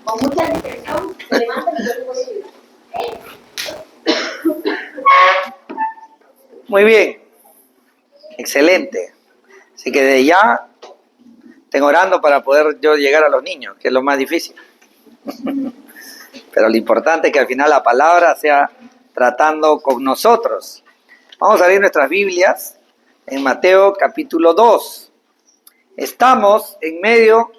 con mucha distensión, se levanta y yo puedo ayudar. Muy bien, excelente. Así que de ya tengo orando para poder yo llegar a los niños, que es lo más difícil. Pero lo importante es que al final la palabra sea tratando con nosotros. Vamos a abrir nuestras Biblias en Mateo capítulo 2. Estamos en medio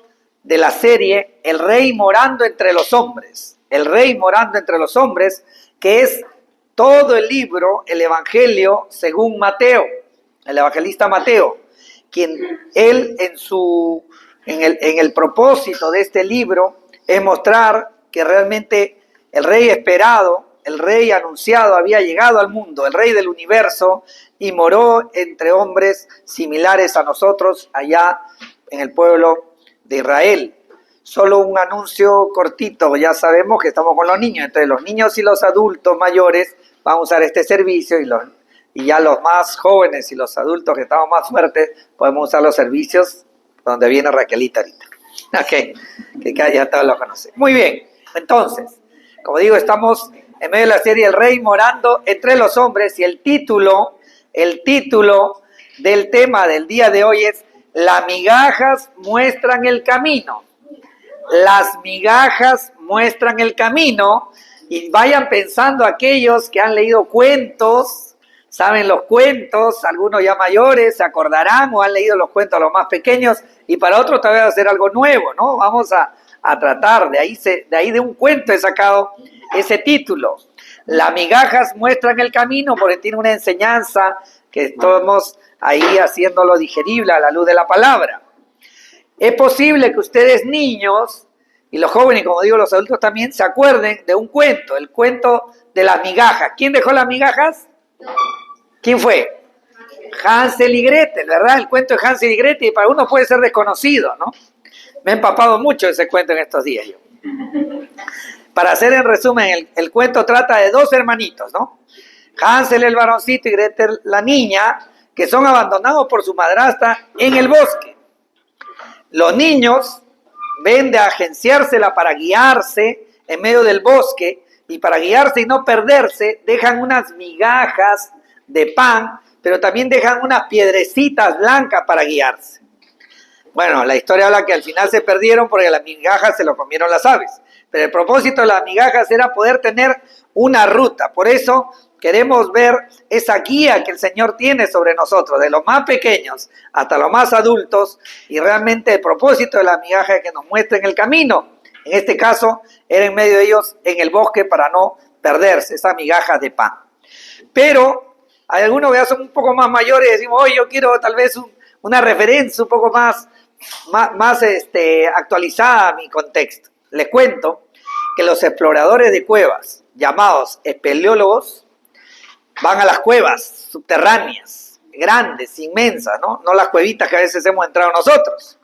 de la serie El Rey morando entre los hombres. El Rey morando entre los hombres, que es todo el libro, el Evangelio según Mateo, el evangelista Mateo, quien él en el propósito de este libro es mostrar que realmente el Rey esperado, el Rey anunciado había llegado al mundo, el Rey del universo, y moró entre hombres similares a nosotros allá en el pueblo de Israel. Solo un anuncio cortito, ya sabemos que estamos con los niños, entonces los niños y los adultos mayores van a usar este servicio y ya los más jóvenes y los adultos que estamos más fuertes podemos usar los servicios donde viene Raquelita ahorita. Ok, que ya todos lo conocen. Muy bien, entonces, como digo, estamos en medio de la serie El Rey morando entre los hombres y el título del tema del día de hoy es Las migajas muestran el camino. Las migajas muestran el camino. Y vayan pensando aquellos que han leído cuentos, saben los cuentos, algunos ya mayores se acordarán o han leído los cuentos a los más pequeños, y para otros todavía va a ser algo nuevo, ¿no? Vamos a tratar, de ahí de un cuento he sacado ese título. Las migajas muestran el camino porque tiene una enseñanza que estamos ahí haciéndolo digerible a la luz de la palabra. Es posible que ustedes niños y los jóvenes, como digo, los adultos también, se acuerden de un cuento, el cuento de las migajas. ¿Quién dejó las migajas? ¿Quién fue? Hansel y Gretel, ¿verdad? El cuento de Hansel y Gretel, y para uno puede ser desconocido, ¿no? Me he empapado mucho ese cuento en estos días yo. Para hacer en resumen, el cuento trata de dos hermanitos, ¿no? Hansel el varoncito y Gretel la niña, que son abandonados por su madrastra en el bosque. Los niños ven de agenciársela para guiarse en medio del bosque, y para guiarse y no perderse dejan unas migajas de pan, pero también dejan unas piedrecitas blancas para guiarse. Bueno, la historia habla que al final se perdieron porque las migajas se lo comieron las aves, pero el propósito de las migajas era poder tener una ruta. Por eso queremos ver esa guía que el Señor tiene sobre nosotros, de los más pequeños hasta los más adultos, y realmente el propósito de las migajas es que nos muestren el camino. En este caso, era en medio de ellos en el bosque para no perderse, esas migajas de pan. Pero hay algunos que ya son un poco más mayores y decimos, oye, yo quiero tal vez una referencia un poco más actualizada a mi contexto. Les cuento que los exploradores de cuevas, llamados espeleólogos, van a las cuevas subterráneas, grandes, inmensas, ¿no? No las cuevitas que a veces hemos entrado nosotros.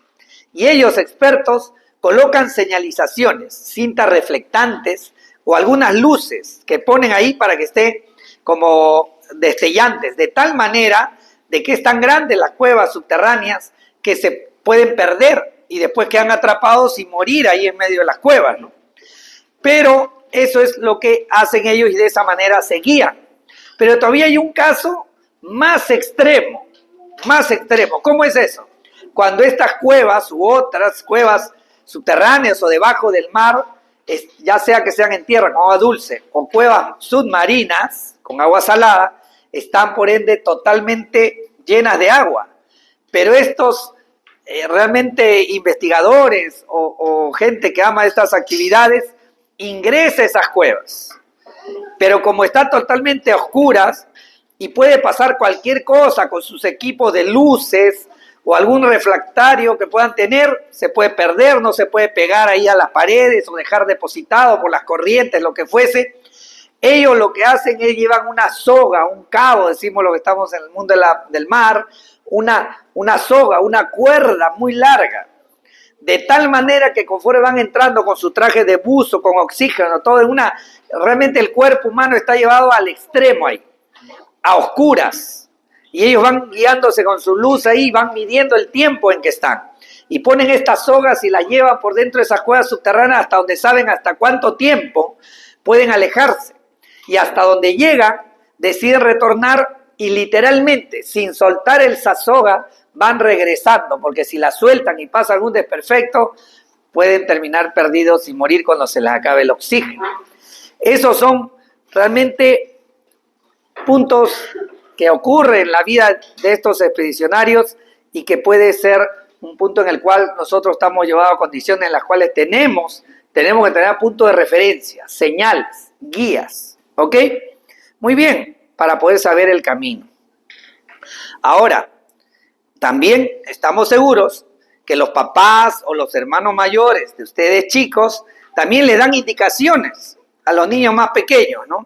Y ellos, expertos, colocan señalizaciones, cintas reflectantes o algunas luces que ponen ahí para que esté como destellantes, de tal manera de que es tan grande las cuevas subterráneas que se pueden perder y después quedan atrapados y morir ahí en medio de las cuevas, ¿no? Pero eso es lo que hacen ellos y de esa manera se guían. Pero todavía hay un caso más extremo. ¿Cómo es eso? Cuando estas cuevas u otras cuevas subterráneas o debajo del mar, ya sea que sean en tierra con agua dulce o cuevas submarinas con agua salada, están por ende totalmente llenas de agua. Pero estos realmente investigadores o gente que ama estas actividades ingresa a esas cuevas. Pero como están totalmente oscuras y puede pasar cualquier cosa con sus equipos de luces o algún refractario que puedan tener, se puede perder, no se puede pegar ahí a las paredes o dejar depositado por las corrientes, lo que fuese. Ellos lo que hacen es llevan una soga, un cabo, decimos lo que estamos en el mundo del mar, una soga, una cuerda muy larga, de tal manera que conforme van entrando con su traje de buzo, con oxígeno, todo realmente el cuerpo humano está llevado al extremo ahí, a oscuras, y ellos van guiándose con su luz ahí, van midiendo el tiempo en que están, y ponen estas sogas y las llevan por dentro de esas cuevas subterráneas hasta donde saben hasta cuánto tiempo pueden alejarse. Y hasta donde llegan, deciden retornar y literalmente, sin soltar esa soga, van regresando, porque si la sueltan y pasa algún desperfecto, pueden terminar perdidos y morir cuando se les acabe el oxígeno. Esos son realmente puntos que ocurren en la vida de estos expedicionarios y que puede ser un punto en el cual nosotros estamos llevados a condiciones en las cuales tenemos que tener puntos de referencia, señales, guías, ¿ok? Muy bien, para poder saber el camino. Ahora, también estamos seguros que los papás o los hermanos mayores de ustedes chicos también le dan indicaciones a los niños más pequeños, ¿no?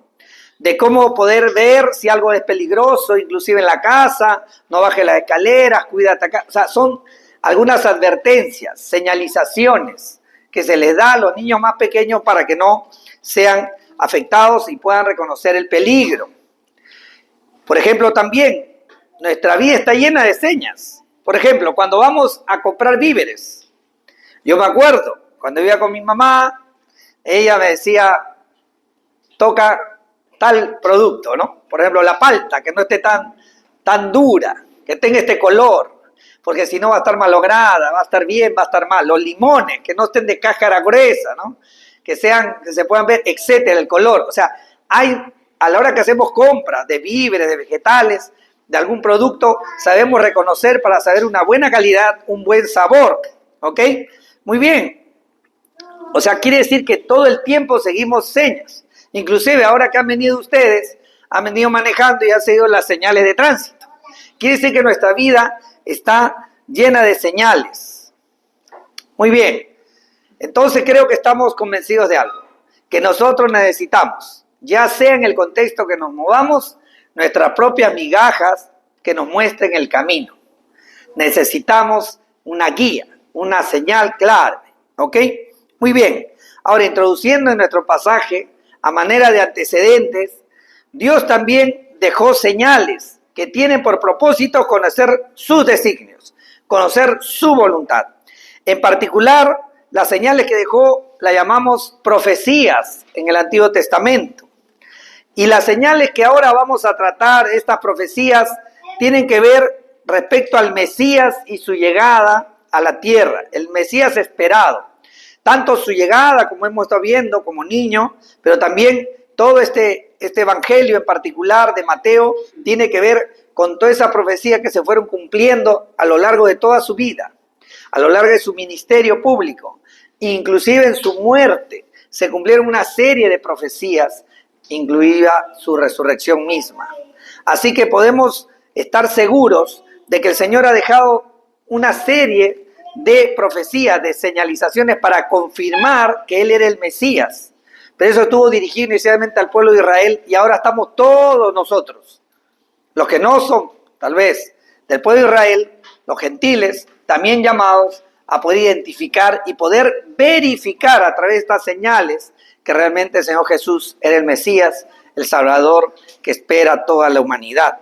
De cómo poder ver si algo es peligroso, inclusive en la casa, no baje las escaleras, cuídate acá. O sea, son algunas advertencias, señalizaciones que se les da a los niños más pequeños para que no sean afectados y puedan reconocer el peligro. Por ejemplo, también nuestra vida está llena de señas. Por ejemplo, cuando vamos a comprar víveres, yo me acuerdo, cuando iba con mi mamá, ella me decía, toca tal producto, ¿no? Por ejemplo, la palta, que no esté tan dura, que tenga este color, porque si no va a estar malograda, va a estar bien, va a estar mal. Los limones, que no estén de cáscara gruesa, ¿no? Que se puedan ver, etcétera, el color. O sea, a la hora que hacemos compras de víveres, de vegetales, de algún producto, sabemos reconocer para saber una buena calidad, un buen sabor, ¿ok? Muy bien. O sea, quiere decir que todo el tiempo seguimos señas. Inclusive ahora que han venido ustedes, han venido manejando y han seguido las señales de tránsito. Quiere decir que nuestra vida está llena de señales. Muy bien. Entonces creo que estamos convencidos de algo. Que nosotros necesitamos, ya sea en el contexto que nos movamos, nuestras propias migajas que nos muestren el camino. Necesitamos una guía, una señal clara. ¿Ok? Muy bien. Ahora, introduciendo en nuestro pasaje, a manera de antecedentes, Dios también dejó señales que tienen por propósito conocer sus designios, conocer su voluntad. En particular, las señales que dejó las llamamos profecías en el Antiguo Testamento. Y las señales que ahora vamos a tratar, estas profecías, tienen que ver respecto al Mesías y su llegada a la tierra, el Mesías esperado. Tanto su llegada, como hemos estado viendo como niño, pero también todo este evangelio en particular de Mateo tiene que ver con toda esa profecía que se fueron cumpliendo a lo largo de toda su vida, a lo largo de su ministerio público, inclusive en su muerte se cumplieron una serie de profecías, incluida su resurrección misma. Así que podemos estar seguros de que el Señor ha dejado una serie de profecías, de señalizaciones para confirmar que Él era el Mesías. Pero eso estuvo dirigido inicialmente al pueblo de Israel y ahora estamos todos nosotros, los que no son, tal vez, del pueblo de Israel, los gentiles, también llamados a poder identificar y poder verificar a través de estas señales que realmente el Señor Jesús era el Mesías, el Salvador que espera a toda la humanidad.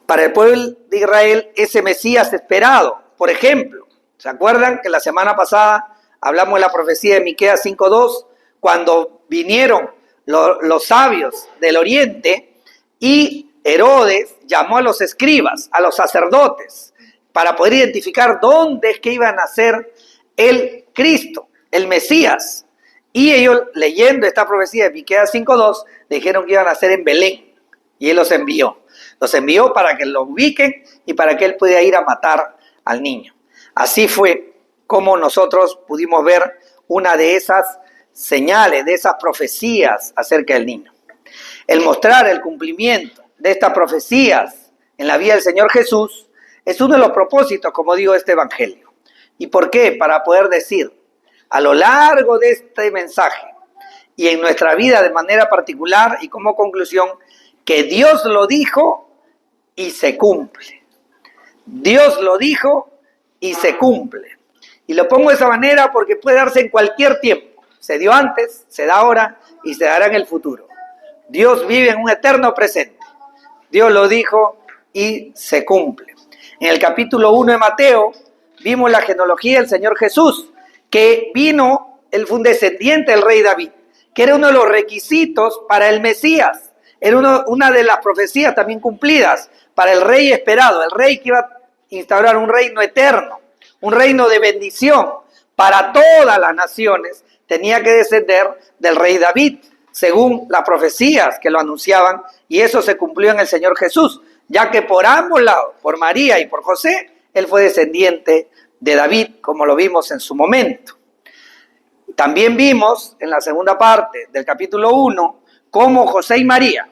Para el pueblo de Israel, ese Mesías esperado, por ejemplo, ¿se acuerdan que la semana pasada hablamos de la profecía de Miqueas 5:2? Cuando vinieron los sabios del oriente y Herodes llamó a los escribas, a los sacerdotes, para poder identificar dónde es que iba a nacer el Cristo, el Mesías. Y ellos, leyendo esta profecía de Miqueas 5:2, le dijeron que iban a nacer en Belén. Y Él los envió. Los envió para que lo ubiquen y para que Él pudiera ir a matar al niño. Así fue como nosotros pudimos ver una de esas señales, de esas profecías acerca del niño. El mostrar el cumplimiento de estas profecías en la vida del Señor Jesús es uno de los propósitos, como digo, de este evangelio. ¿Y por qué? Para poder decir, a lo largo de este mensaje y en nuestra vida de manera particular y como conclusión, que Dios lo dijo y se cumple. Dios lo dijo y se cumple. Y lo pongo de esa manera porque puede darse en cualquier tiempo. Se dio antes, se da ahora y se dará en el futuro. Dios vive en un eterno presente. Dios lo dijo y se cumple. En el capítulo 1 de Mateo vimos la genealogía del Señor Jesús, que vino, él fue un descendiente del rey David, que era uno de los requisitos para el Mesías, era una de las profecías también cumplidas para el rey esperado, el rey que iba a instaurar un reino eterno, un reino de bendición para todas las naciones, tenía que descender del rey David, según las profecías que lo anunciaban, y eso se cumplió en el Señor Jesús, ya que por ambos lados, por María y por José, él fue descendiente de David, como lo vimos en su momento. También vimos en la segunda parte del capítulo 1, cómo José y María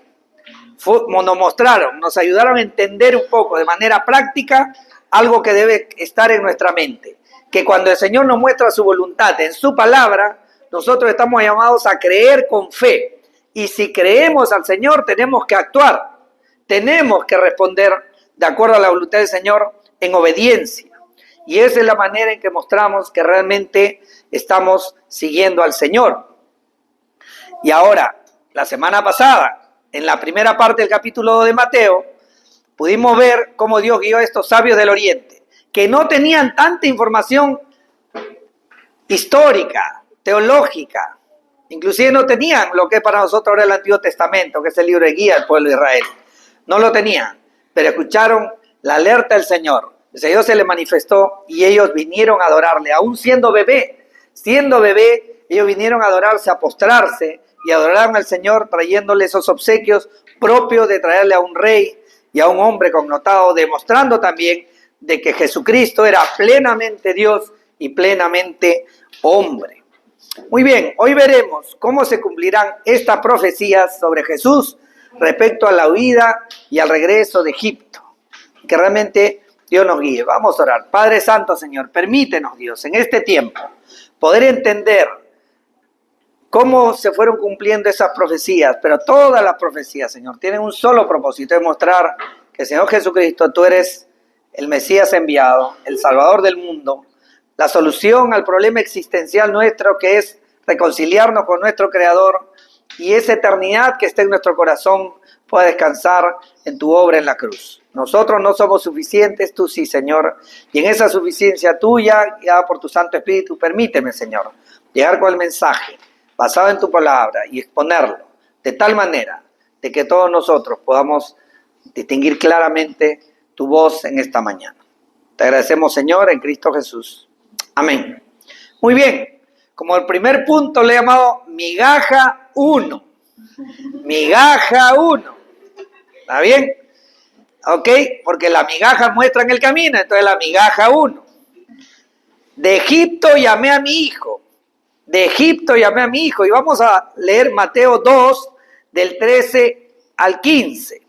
nos mostraron, nos ayudaron a entender un poco de manera práctica algo que debe estar en nuestra mente, que cuando el Señor nos muestra su voluntad en su palabra, nosotros estamos llamados a creer con fe, y si creemos al Señor tenemos que actuar, tenemos que responder de acuerdo a la voluntad del Señor en obediencia, y esa es la manera en que mostramos que realmente estamos siguiendo al Señor. Y ahora, la semana pasada, en la primera parte del capítulo de Mateo, pudimos ver cómo Dios guió a estos sabios del Oriente, que no tenían tanta información histórica, teológica, inclusive no tenían lo que para nosotros ahora el Antiguo Testamento, que es el libro de guía del pueblo de Israel. No lo tenían, pero escucharon la alerta del Señor. El Señor se les manifestó y ellos vinieron a adorarle, aún siendo bebé, ellos vinieron a adorarse, a postrarse y adoraron al Señor trayéndole esos obsequios propios de traerle a un rey y a un hombre connotado, demostrando también de que Jesucristo era plenamente Dios y plenamente hombre. Muy bien, hoy veremos cómo se cumplirán estas profecías sobre Jesús respecto a la huida y al regreso de Egipto. Que realmente Dios nos guíe. Vamos a orar. Padre Santo, Señor, permítenos, Dios, en este tiempo poder entender cómo se fueron cumpliendo esas profecías, pero todas las profecías, Señor, tienen un solo propósito, de mostrar que, Señor Jesucristo, tú eres el Mesías enviado, el Salvador del mundo, la solución al problema existencial nuestro, que es reconciliarnos con nuestro Creador, y esa eternidad que está en nuestro corazón pueda descansar en tu obra en la cruz. Nosotros no somos suficientes, tú sí, Señor, y en esa suficiencia tuya, guiada por tu Santo Espíritu, permíteme, Señor, llegar con el mensaje basado en tu palabra y exponerlo de tal manera de que todos nosotros podamos distinguir claramente tu voz en esta mañana. Te agradecemos, Señor, en Cristo Jesús. Amén. Muy bien, como el primer punto le he llamado migaja 1. Migaja 1. ¿Está bien? Ok, porque las migajas muestran el camino, entonces la migaja 1. De Egipto llamé a mi hijo. De Egipto llamé a mi hijo. Y vamos a leer Mateo 2, del 13 al 15.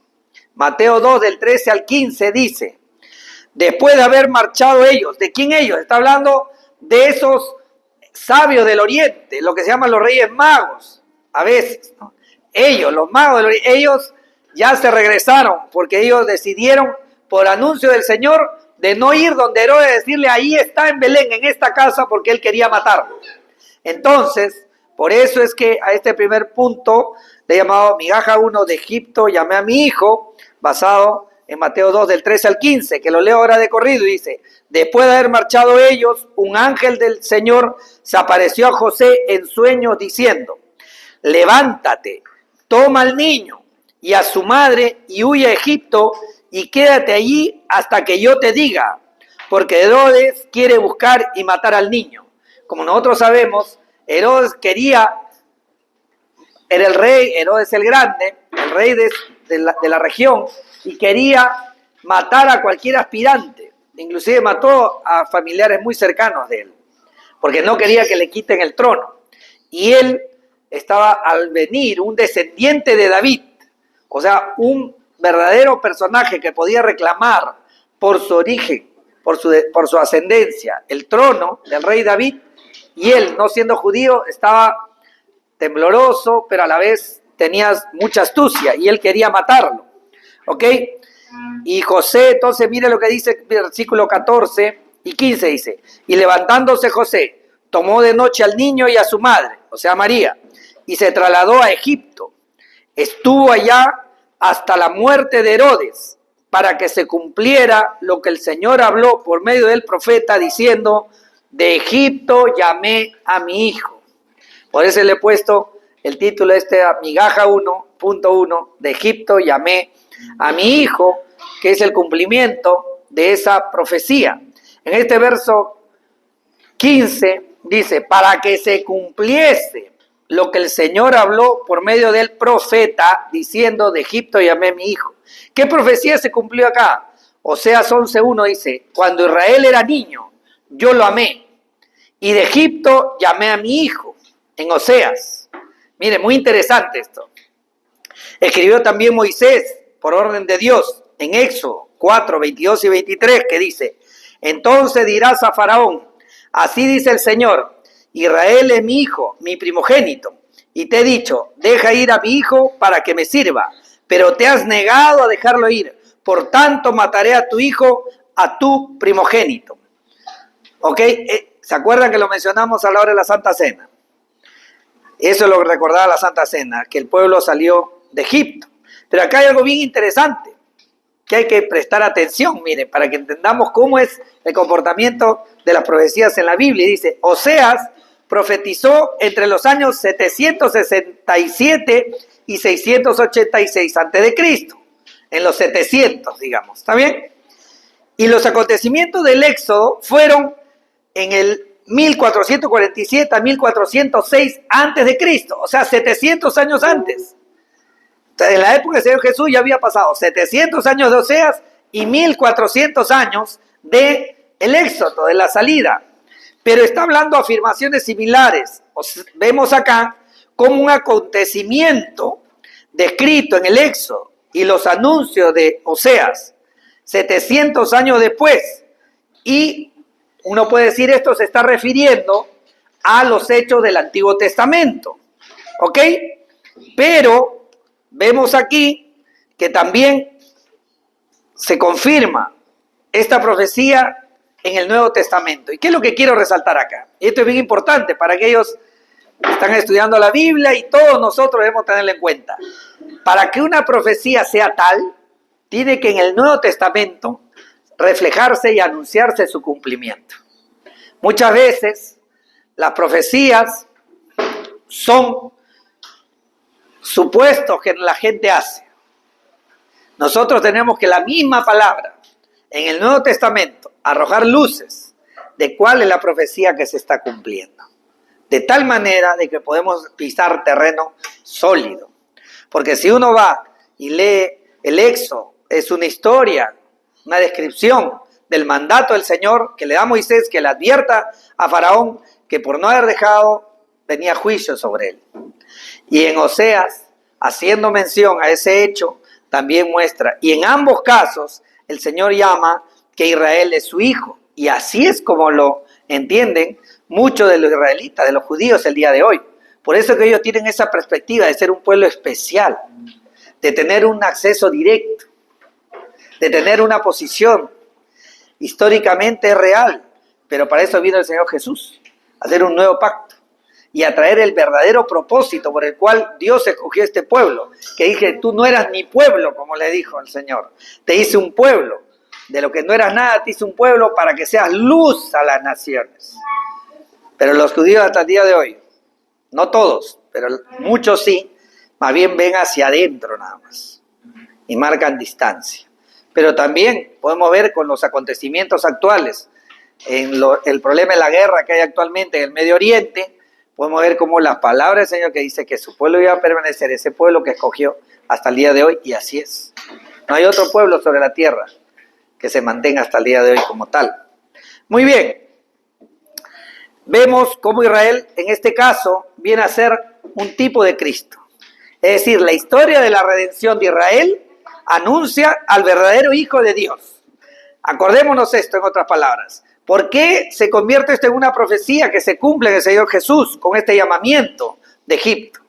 Mateo 2, del 13 al 15 dice: después de haber marchado ellos, ¿de quién ellos? Está hablando de esos sabios del Oriente, lo que se llaman los reyes magos, a veces, ¿no? Ellos, los magos del Oriente, ellos ya se regresaron, porque ellos decidieron, por anuncio del Señor, de no ir donde Herodes, decirle, ahí está en Belén, en esta casa, porque él quería matarlo. Entonces, por eso es que a este primer punto le he llamado migaja 1 de Egipto, llamé a mi hijo, basado en Mateo 2, del 13 al 15, que lo leo ahora de corrido, y dice: después de haber marchado ellos, un ángel del Señor se apareció a José en sueños diciendo: levántate, toma al niño y a su madre y huye a Egipto y quédate allí hasta que yo te diga, porque Herodes quiere buscar y matar al niño. Como nosotros sabemos, Herodes era el rey, Herodes el Grande, el rey de la región, y quería matar a cualquier aspirante. Inclusive mató a familiares muy cercanos de él, porque no quería que le quiten el trono. Y él estaba al venir, un descendiente de David, o sea, un verdadero personaje que podía reclamar por su origen, por su ascendencia, el trono del rey David, y él, no siendo judío, estaba tembloroso, pero a la vez tenía mucha astucia, y él quería matarlo, ¿ok? Y José, entonces mire lo que dice el versículo 14 y 15, dice: y levantándose José, tomó de noche al niño y a su madre, o sea María, y se trasladó a Egipto. Estuvo allá hasta la muerte de Herodes, para que se cumpliera lo que el Señor habló por medio del profeta diciendo, de Egipto llamé a mi hijo. Por eso le he puesto el título a migaja 1.1, de Egipto llamé a mi hijo, que es el cumplimiento de esa profecía. En este verso 15 dice, para que se cumpliese lo que el Señor habló por medio del profeta, diciendo, de Egipto llamé a mi hijo. ¿Qué profecía se cumplió acá? Oseas 11.1 dice, cuando Israel era niño, yo lo amé, y de Egipto llamé a mi hijo, en Oseas. Mire, muy interesante esto. Escribió también Moisés, por orden de Dios, en Éxodo 4, 22 y 23, que dice, entonces dirás a Faraón, así dice el Señor, Israel es mi hijo, mi primogénito, y te he dicho, deja ir a mi hijo para que me sirva, pero te has negado a dejarlo ir, por tanto mataré a tu hijo, a tu primogénito. ¿Ok? ¿Se acuerdan que lo mencionamos a la hora de la Santa Cena? Eso es lo que recordaba la Santa Cena, que el pueblo salió de Egipto. Pero acá hay algo bien interesante, que hay que prestar atención, miren, para que entendamos cómo es el comportamiento de las profecías en la Biblia. Y dice, Oseas profetizó entre los años 767 y 686 a.C., en los 700, digamos, ¿está bien? Y los acontecimientos del Éxodo fueron en el 1447 a 1406 a.C., o sea, 700 años antes. En la época del Señor Jesús ya había pasado 700 años de Oseas y 1400 años de el éxodo, de la salida. Pero está hablando afirmaciones similares. Vemos acá como un acontecimiento descrito en el éxodo y los anuncios de Oseas 700 años después. Y uno puede decir esto se está refiriendo a los hechos del Antiguo Testamento. ¿Ok? Pero vemos aquí que también se confirma esta profecía en el Nuevo Testamento. ¿Y qué es lo que quiero resaltar acá? Y esto es bien importante para aquellos que están estudiando la Biblia y todos nosotros debemos tenerlo en cuenta. Para que una profecía sea tal, tiene que en el Nuevo Testamento reflejarse y anunciarse su cumplimiento. Muchas veces las profecías son supuestos que la gente hace. Nosotros tenemos que la misma palabra en el Nuevo Testamento arrojar luces de cuál es la profecía que se está cumpliendo. De tal manera de que podemos pisar terreno sólido. Porque si uno va y lee el Éxodo, es una historia, una descripción del mandato del Señor que le da a Moisés, que le advierta a Faraón que por no haber dejado tenía juicio sobre él. Y en Oseas, haciendo mención a ese hecho, también muestra, y en ambos casos, el Señor llama que Israel es su hijo. Y así es como lo entienden muchos de los israelitas, de los judíos el día de hoy. Por eso que ellos tienen esa perspectiva de ser un pueblo especial, de tener un acceso directo, de tener una posición históricamente real. Pero para eso vino el Señor Jesús, a hacer un nuevo pacto y a traer el verdadero propósito por el cual Dios escogió este pueblo. Que dije, tú no eras mi pueblo, como le dijo el Señor. Te hice un pueblo. De lo que no eras nada, te hice un pueblo para que seas luz a las naciones. Pero los judíos hasta el día de hoy, no todos, pero muchos sí, más bien ven hacia adentro nada más y marcan distancia. Pero también podemos ver con los acontecimientos actuales, el problema de la guerra que hay actualmente en el Medio Oriente, podemos ver cómo las palabras del Señor que dice que su pueblo iba a permanecer, ese pueblo que escogió hasta el día de hoy, y así es. No hay otro pueblo sobre la tierra que se mantenga hasta el día de hoy como tal. Muy bien. Vemos cómo Israel, en este caso, viene a ser un tipo de Cristo. Es decir, la historia de la redención de Israel anuncia al verdadero Hijo de Dios. Acordémonos esto en otras palabras. ¿Por qué se convierte esto en una profecía que se cumple en el Señor Jesús con este llamamiento de Egipto?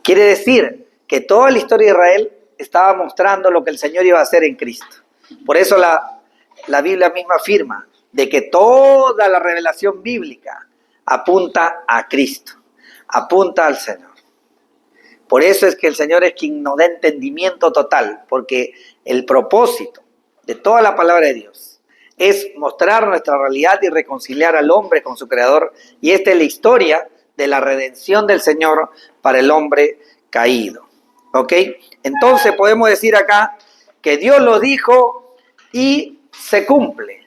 Quiere decir que toda la historia de Israel estaba mostrando lo que el Señor iba a hacer en Cristo. Por eso la Biblia misma afirma de que toda la revelación bíblica apunta a Cristo, apunta al Señor. Por eso es que el Señor es quien nos da entendimiento total, porque El propósito de toda la palabra de Dios es mostrar nuestra realidad y reconciliar al hombre con su Creador. Y esta es la historia de la redención del Señor para el hombre caído. ¿Ok? Entonces podemos decir acá que Dios lo dijo y se cumple.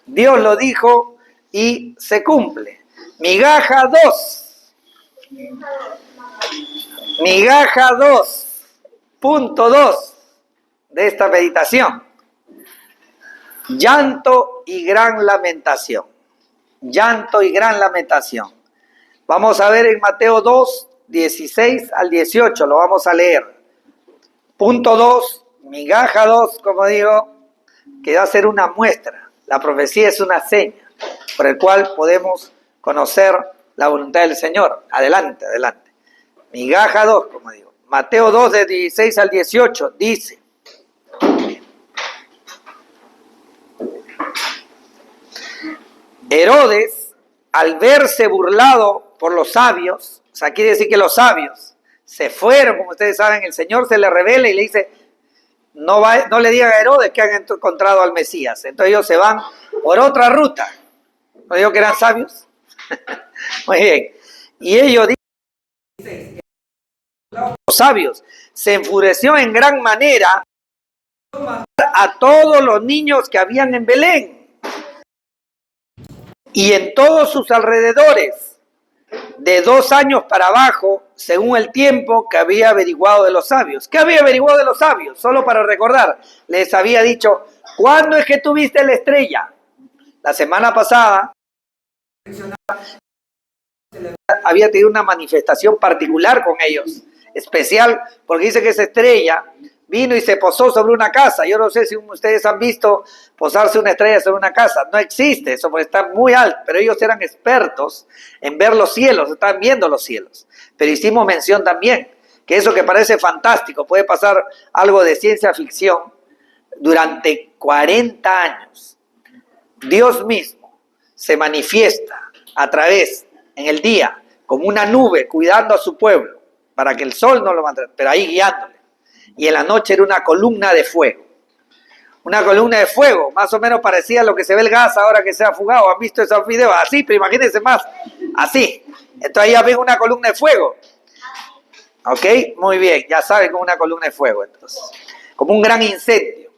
Dios lo dijo y se cumple. Migaja 2. Migaja 2.2 de esta meditación. Llanto y gran lamentación. Llanto y gran lamentación. Vamos a ver en Mateo 2, 16 al 18, lo vamos a leer. Punto 2, migaja 2, como digo, que va a ser una muestra. La profecía es una seña por el cual podemos conocer la voluntad del Señor. Adelante, adelante. Migaja 2, como digo. Mateo 2, de 16 al 18, dice: Herodes, al verse burlado por los sabios, o sea, quiere decir que los sabios se fueron, como ustedes saben, el Señor se le revela y le dice: no le digan a Herodes que han encontrado al Mesías. Entonces ellos se van por otra ruta. ¿No digo que eran sabios? Muy bien. Y ellos dicen, los sabios, se enfureció en gran manera a todos los niños que habían en Belén y en todos sus alrededores, de 2 años para abajo, según el tiempo que había averiguado de los sabios. ¿Qué había averiguado de los sabios? Solo para recordar, les había dicho: ¿cuándo es que tuviste la estrella? La semana pasada había tenido una manifestación particular con ellos, especial, porque dice que esa estrella vino y se posó sobre una casa. Yo no sé si ustedes han visto posarse una estrella sobre una casa. No existe eso porque está muy alto, pero ellos eran expertos en ver los cielos, estaban viendo los cielos. Pero hicimos mención también que eso que parece fantástico, puede pasar algo de ciencia ficción. Durante 40 años, Dios mismo se manifiesta a través, en el día, como una nube cuidando a su pueblo, para que el sol no lo mantenga, pero ahí guiándole. Y en la noche era una columna de fuego. Una columna de fuego, más o menos parecía a lo que se ve el gas ahora que se ha fugado. ¿Han visto esos videos? Así, pero imagínense más. Así. Entonces ya ven una columna de fuego. ¿Ok? Muy bien, ya saben, como una columna de fuego. Entonces, como un gran incendio.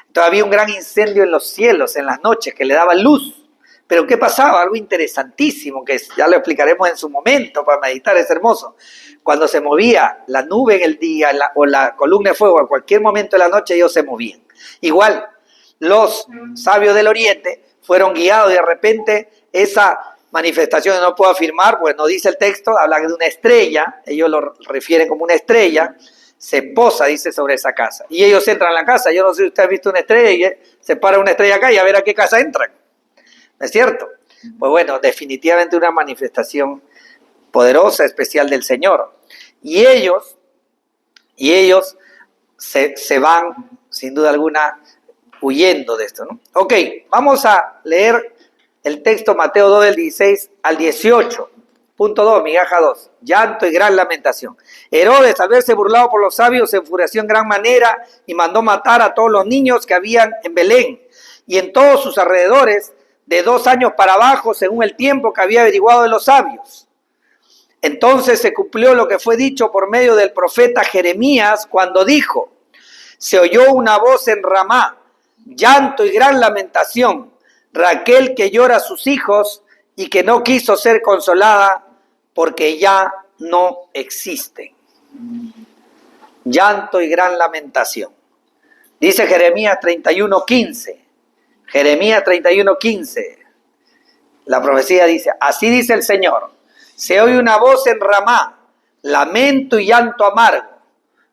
Entonces había un gran incendio en los cielos, en las noches, que le daba luz. Pero ¿qué pasaba? Algo interesantísimo, que ya lo explicaremos en su momento para meditar, es hermoso. Cuando se movía la nube en el día o la columna de fuego, a cualquier momento de la noche ellos se movían. Igual, los sabios del Oriente fueron guiados y de repente esa manifestación, no puedo afirmar, pues no dice el texto, habla de una estrella, ellos lo refieren como una estrella, se posa, dice, sobre esa casa. Y ellos entran a la casa. Yo no sé si usted ha visto una estrella, se para una estrella acá y a ver a qué casa entran. ¿No es cierto? Pues bueno, definitivamente una manifestación poderosa, especial del Señor. Y ellos se van, sin duda alguna, huyendo de esto, ¿no? Ok, vamos a leer el texto Mateo 2 del 16 al 18. Punto 2, migaja 2. Llanto y gran lamentación. Herodes, al verse burlado por los sabios, se enfureció en gran manera y mandó matar a todos los niños que habían en Belén y en todos sus alrededores, de 2 años para abajo, según el tiempo que había averiguado de los sabios. Entonces se cumplió lo que fue dicho por medio del profeta Jeremías cuando dijo: se oyó una voz en Ramá, llanto y gran lamentación, Raquel que llora a sus hijos y que no quiso ser consolada porque ya no existen. Llanto y gran lamentación. Dice Jeremías 31:15. Jeremías 31:15. La profecía dice: así dice el Señor, se oye una voz en Ramá, lamento y llanto amargo.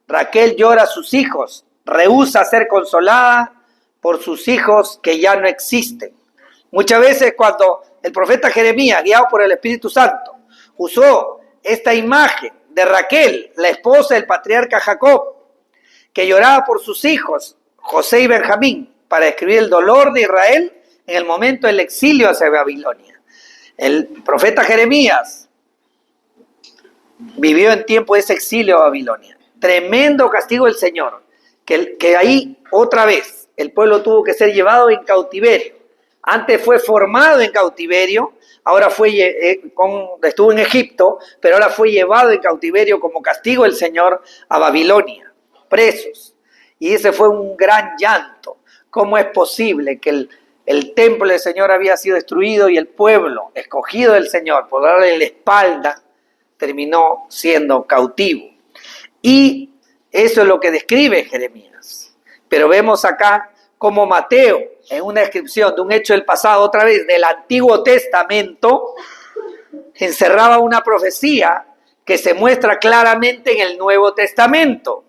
Raquel llora a sus hijos, rehúsa ser consolada por sus hijos que ya no existen. Muchas veces cuando el profeta Jeremías, guiado por el Espíritu Santo, usó esta imagen de Raquel, la esposa del patriarca Jacob, que lloraba por sus hijos, José y Benjamín, para describir el dolor de Israel en el momento del exilio hacia Babilonia. El profeta Jeremías vivió en tiempo de ese exilio a Babilonia. Tremendo castigo del Señor. que ahí otra vez el pueblo tuvo que ser llevado en cautiverio. Antes fue formado en cautiverio, ahora estuvo en Egipto, pero ahora fue llevado en cautiverio como castigo del Señor a Babilonia, presos. Y ese fue un gran llanto. ¿Cómo es posible que el templo del Señor había sido destruido y el pueblo escogido del Señor por darle la espalda terminó siendo cautivo? Y eso es lo que describe Jeremías. Pero vemos acá como Mateo, en una descripción de un hecho del pasado, otra vez del Antiguo Testamento, encerraba una profecía que se muestra claramente en el Nuevo Testamento.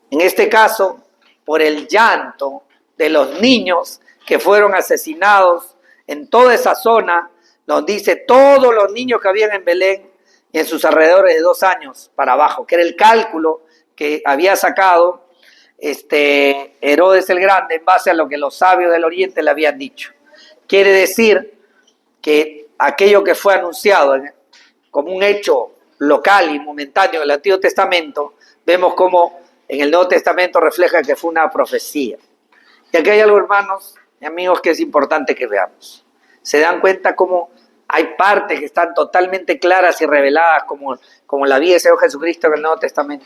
En este caso, por el llanto de los niños que fueron asesinados en toda esa zona, nos dice todos los niños que habían en Belén y en sus alrededores de 2 años para abajo, que era el cálculo que había sacado Herodes el Grande en base a lo que los sabios del Oriente le habían dicho. Quiere decir que aquello que fue anunciado como un hecho local y momentáneo en el Antiguo Testamento, vemos como en el Nuevo Testamento refleja que fue una profecía. Y aquí hay algo, hermanos y amigos, que es importante que veamos. Se dan cuenta cómo hay partes que están totalmente claras y reveladas, como la vida del Señor Jesucristo en el Nuevo Testamento.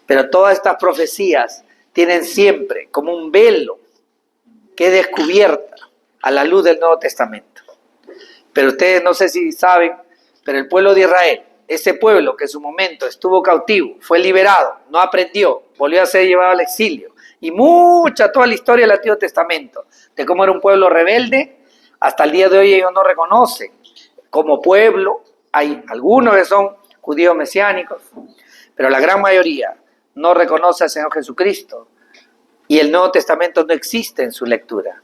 Pero todas estas profecías tienen siempre como un velo que es descubierta a la luz del Nuevo Testamento. Pero ustedes no sé si saben, pero el pueblo de Israel, ese pueblo que en su momento estuvo cautivo, fue liberado, no aprendió, volvió a ser llevado al exilio. Y toda la historia del Antiguo Testamento, de cómo era un pueblo rebelde, hasta el día de hoy ellos no reconocen como pueblo. Hay algunos que son judíos mesiánicos, pero la gran mayoría no reconoce al Señor Jesucristo y el Nuevo Testamento no existe en su lectura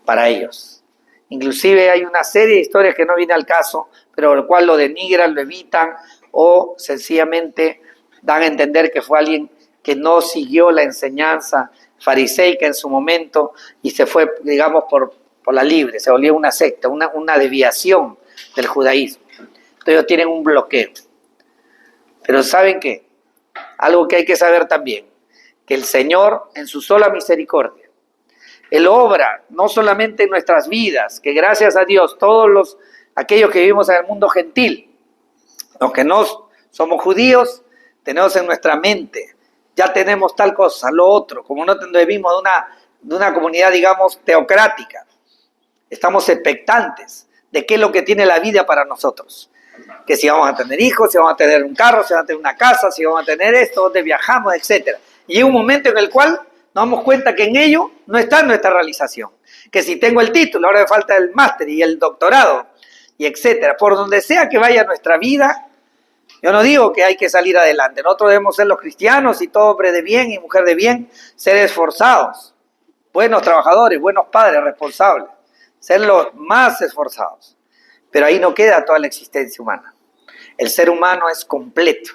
para ellos. Inclusive hay una serie de historias que no viene al caso, pero el cual lo denigran, lo evitan o sencillamente dan a entender que fue alguien que no siguió la enseñanza fariseica en su momento y se fue, digamos, por la libre, se volvió una secta, una desviación del judaísmo. Entonces ellos tienen un bloqueo. Pero ¿saben qué? Algo que hay que saber también, que el Señor en su sola misericordia, Él obra no solamente en nuestras vidas, que gracias a Dios todos aquellos que vivimos en el mundo gentil, los que no somos judíos, tenemos en nuestra mente, ya tenemos tal cosa, lo otro, como no vivimos de una comunidad, digamos, teocrática, estamos expectantes de qué es lo que tiene la vida para nosotros. Que si vamos a tener hijos, si vamos a tener un carro, si vamos a tener una casa, si vamos a tener esto, dónde viajamos, etc. Y hay un momento en el cual nos damos cuenta que en ello no está nuestra realización. Que si tengo el título, ahora me falta el máster y el doctorado, y etc. Por donde sea que vaya nuestra vida, yo no digo que hay que salir adelante. Nosotros debemos ser los cristianos y todo hombre de bien y mujer de bien, ser esforzados, buenos trabajadores, buenos padres, responsables, ser los más esforzados. Pero ahí no queda toda la existencia humana. El ser humano es completo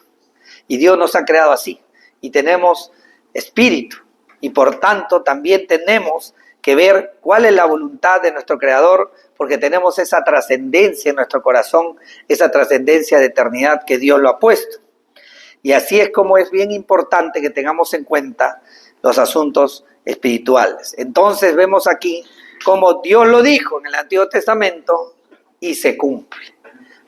y Dios nos ha creado así y tenemos espíritu y por tanto también tenemos que ver cuál es la voluntad de nuestro Creador, porque tenemos esa trascendencia en nuestro corazón, esa trascendencia de eternidad que Dios lo ha puesto. Y así es como es bien importante que tengamos en cuenta los asuntos espirituales. Entonces vemos aquí cómo Dios lo dijo en el Antiguo Testamento y se cumple.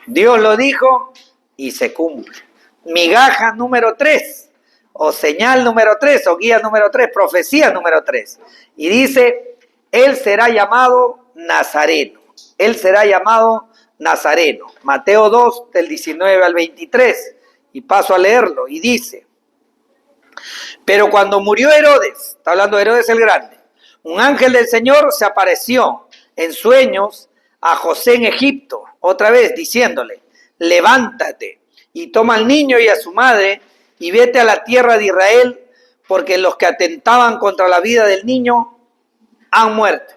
Dios lo dijo y se cumple. Migaja número 3, o señal número 3, o guía número 3, profecía número 3. Y dice, Él será llamado Nazareno. Él será llamado Nazareno. Mateo 2, del 19 al 23. Y paso a leerlo. Y dice, pero cuando murió Herodes, está hablando de Herodes el Grande, un ángel del Señor se apareció en sueños a José en Egipto, otra vez diciéndole, levántate y toma al niño y a su madre y vete a la tierra de Israel, porque los que atentaban contra la vida del niño han muerto.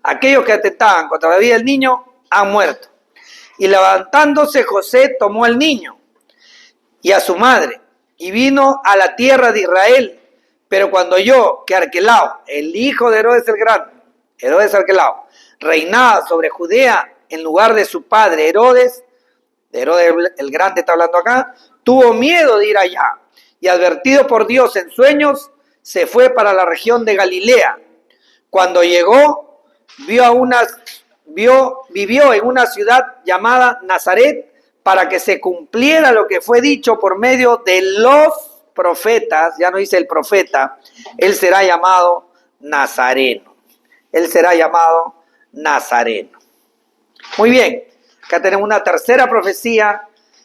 Aquellos que atentaban contra la vida del niño han muerto. Y levantándose José tomó al niño y a su madre y vino a la tierra de Israel. Pero cuando oyó que Arquelao, el hijo de Herodes el Grande, Herodes Arquelao, reinaba sobre Judea en lugar de su padre Herodes el Grande está hablando acá, tuvo miedo de ir allá y advertido por Dios en sueños, se fue para la región de Galilea. Cuando llegó, vivió en una ciudad llamada Nazaret, para que se cumpliera lo que fue dicho por medio de los profetas. Ya no dice el profeta, él será llamado Nazareno. Él será llamado Nazareno. Muy bien, acá tenemos una tercera profecía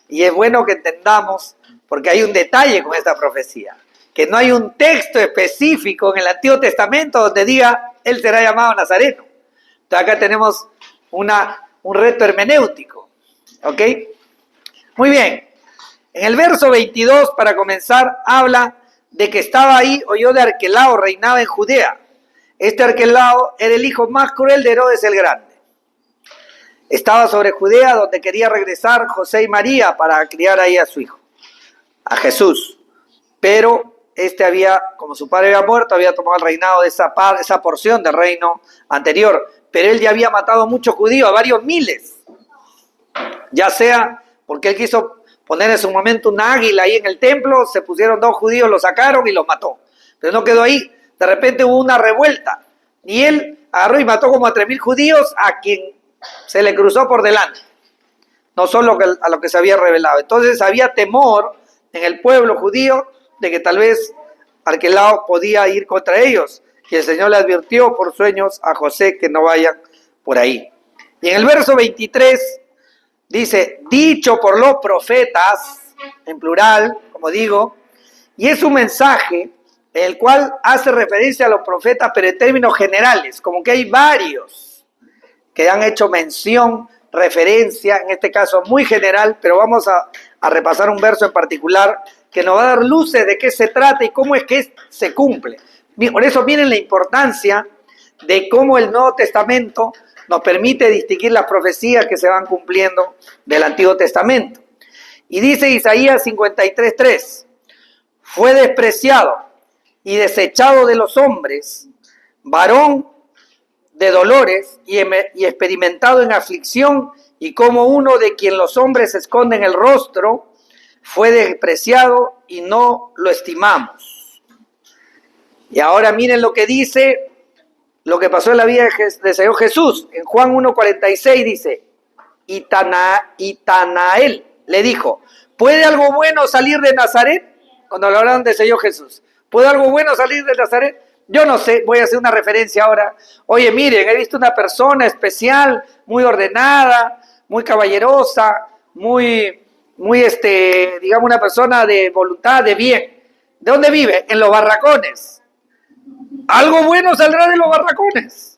y es bueno que entendamos, porque hay un detalle con esta profecía, que no hay un texto específico en el Antiguo Testamento donde diga, él será llamado Nazareno. Entonces acá tenemos un reto hermenéutico, ¿ok? Muy bien, en el verso 22, para comenzar, habla de que estaba ahí, oyó de Arquelao, reinaba en Judea. Este Arquelao era el hijo más cruel de Herodes el Grande. Estaba sobre Judea, donde quería regresar José y María para criar ahí a su hijo, a Jesús. Pero como su padre había muerto, había tomado el reinado de esa porción del reino anterior. Pero él ya había matado a muchos judíos, a varios miles. Ya sea porque él quiso poner en su momento un águila ahí en el templo, se pusieron 2 judíos, lo sacaron y los mató. Pero no quedó ahí. De repente hubo una revuelta. Y él agarró y mató como a 3,000 judíos a quien se le cruzó por delante. No solo a lo que se había revelado. Entonces había temor en el pueblo judío de que tal vez Arquelao podía ir contra ellos. Y el Señor le advirtió por sueños a José que no vayan por ahí. Y en el verso 23 dice, dicho por los profetas, en plural, como digo, y es un mensaje en el cual hace referencia a los profetas, pero en términos generales, como que hay varios que han hecho mención, referencia, en este caso muy general, pero vamos a repasar un verso en particular que nos va a dar luces de qué se trata y cómo es que se cumple. Por eso miren la importancia de cómo el Nuevo Testamento nos permite distinguir las profecías que se van cumpliendo del Antiguo Testamento. Y dice Isaías 53:3, fue despreciado y desechado de los hombres, varón de dolores y experimentado en aflicción, y como uno de quien los hombres esconden el rostro, fue despreciado y no lo estimamos. Y ahora miren lo que dice, lo que pasó en la vida del Señor Jesús. En Juan 1:46 dice, y Natanael le dijo, ¿puede algo bueno salir de Nazaret? Cuando le hablaron del Señor Jesús, ¿puede algo bueno salir de Nazaret? Yo no sé, voy a hacer una referencia ahora. Oye, miren, he visto una persona especial, muy ordenada, muy caballerosa, digamos, una persona de voluntad, de bien. ¿De dónde vive? En los barracones. Algo bueno saldrá de los barracones.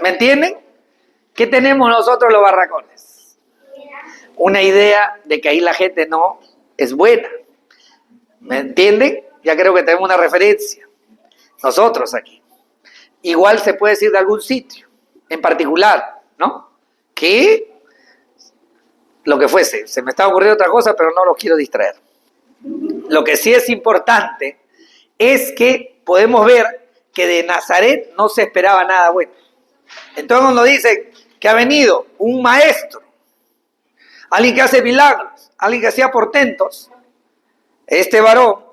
¿Me entienden? ¿Qué tenemos nosotros en los barracones? Una idea de que ahí la gente no es buena. ¿Me entienden? Ya creo que tenemos una referencia. Nosotros aquí. Igual se puede decir de algún sitio en particular, ¿no? Que lo que fuese. Se me está ocurriendo otra cosa, pero no los quiero distraer. Lo que sí es importante es que podemos ver que de Nazaret no se esperaba nada bueno. Entonces cuando dicen que ha venido un maestro, alguien que hace milagros, alguien que hacía portentos, este varón,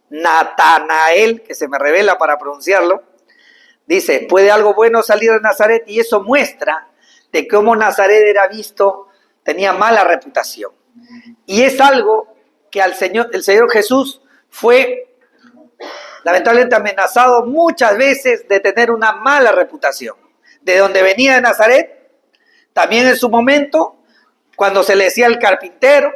Natanael, que se me revela para pronunciarlo, dice, ¿puede algo bueno salir de Nazaret? Y eso muestra de cómo Nazaret era visto, tenía mala reputación. Y es algo que el Señor Jesús fue lamentablemente amenazado muchas veces de tener una mala reputación. De donde venía de Nazaret, también en su momento, cuando se le decía el carpintero,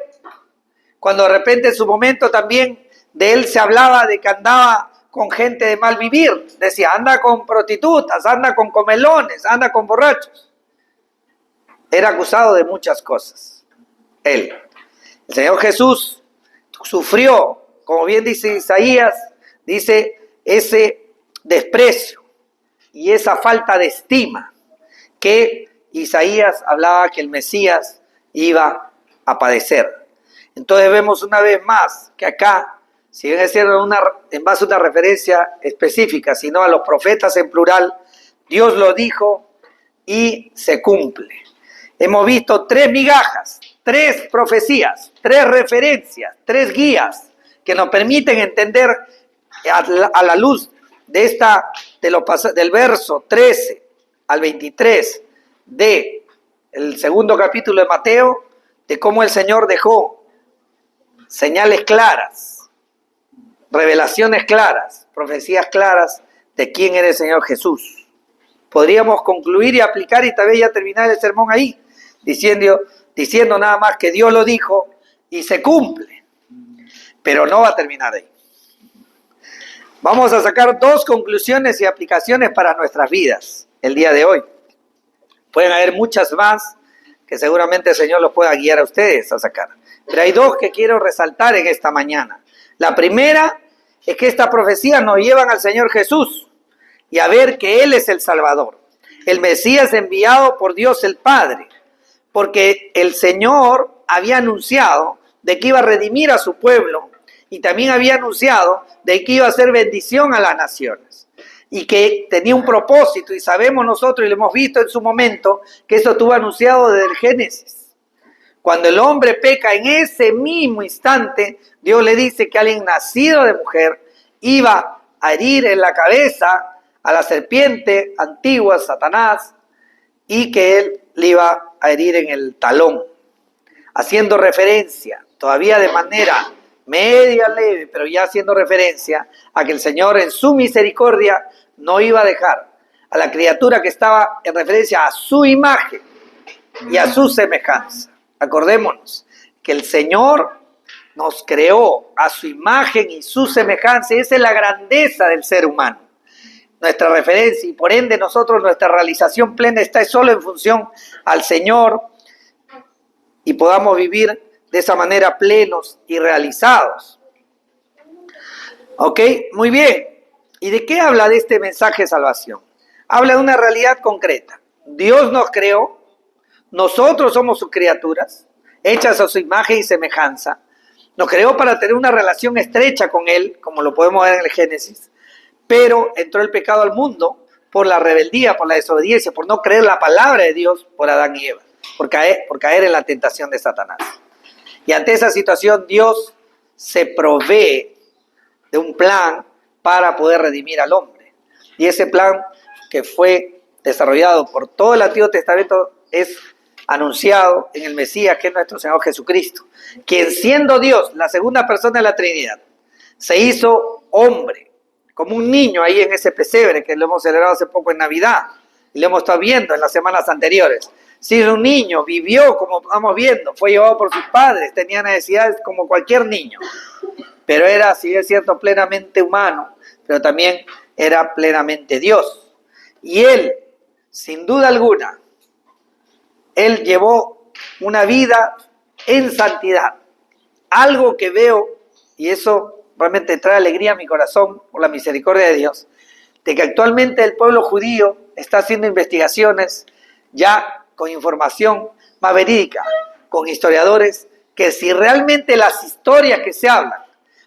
cuando de repente en su momento también de él se hablaba de que andaba con gente de mal vivir, decía, anda con prostitutas, anda con comelones, anda con borrachos. Era acusado de muchas cosas. El Señor Jesús sufrió, como bien dice Isaías, dice ese desprecio y esa falta de estima que Isaías hablaba que el Mesías iba a padecer. Entonces vemos una vez más que acá, si bien es cierto en base a una referencia específica, sino a los profetas en plural, Dios lo dijo y se cumple. Hemos visto 3 migajas, 3 profecías, 3 referencias, 3 guías que nos permiten entender a la luz de del verso 13 al 23 de el segundo capítulo de Mateo, de cómo el Señor dejó señales claras, revelaciones claras, profecías claras de quién era el Señor Jesús. Podríamos concluir y aplicar y tal vez ya terminar el sermón ahí, diciendo nada más que Dios lo dijo y se cumple, pero no va a terminar ahí. Vamos a sacar dos conclusiones y aplicaciones para nuestras vidas el día de hoy. Pueden haber muchas más que seguramente el Señor los pueda guiar a ustedes a sacar. Pero hay dos que quiero resaltar en esta mañana. La primera es que estas profecías nos llevan al Señor Jesús y a ver que Él es el Salvador, el Mesías enviado por Dios el Padre, porque el Señor había anunciado de que iba a redimir a su pueblo y también había anunciado de que iba a ser bendición a las naciones y que tenía un propósito, y sabemos nosotros y lo hemos visto en su momento que esto estuvo anunciado desde el Génesis. Cuando el hombre peca, en ese mismo instante Dios le dice que alguien nacido de mujer iba a herir en la cabeza a la serpiente antigua, Satanás, y que él le iba a herir en el talón, haciendo referencia, todavía de manera media leve, pero ya haciendo referencia a que el Señor en su misericordia no iba a dejar a la criatura que estaba en referencia a su imagen y a su semejanza. Acordémonos que el Señor nos creó a su imagen y su semejanza, y esa es la grandeza del ser humano. Nuestra referencia y por ende nosotros, nuestra realización plena está solo en función al Señor y podamos vivir de esa manera plenos y realizados. ¿Ok? Muy bien. ¿Y de qué habla de este mensaje de salvación? Habla de una realidad concreta. Dios nos creó, nosotros somos sus criaturas, hechas a su imagen y semejanza. Nos creó para tener una relación estrecha con Él, como lo podemos ver en el Génesis, pero entró el pecado al mundo por la rebeldía, por la desobediencia, por no creer la palabra de Dios, por Adán y Eva, por caer en la tentación de Satanás. Y ante esa situación Dios se provee de un plan para poder redimir al hombre. Y ese plan que fue desarrollado por todo el Antiguo Testamento es anunciado en el Mesías, que es nuestro Señor Jesucristo, quien siendo Dios, la segunda persona de la Trinidad, se hizo hombre, como un niño ahí en ese pesebre que lo hemos celebrado hace poco en Navidad, y lo hemos estado viendo en las semanas anteriores. Si un niño vivió, como estamos viendo, fue llevado por sus padres, tenía necesidades como cualquier niño, pero era, si es cierto, plenamente humano, pero también era plenamente Dios. Y Él, sin duda alguna, Él llevó una vida en santidad, algo que veo, y eso realmente trae alegría a mi corazón por la misericordia de Dios, de que actualmente el pueblo judío está haciendo investigaciones ya con información más verídica, con historiadores, que si realmente las historias que se hablan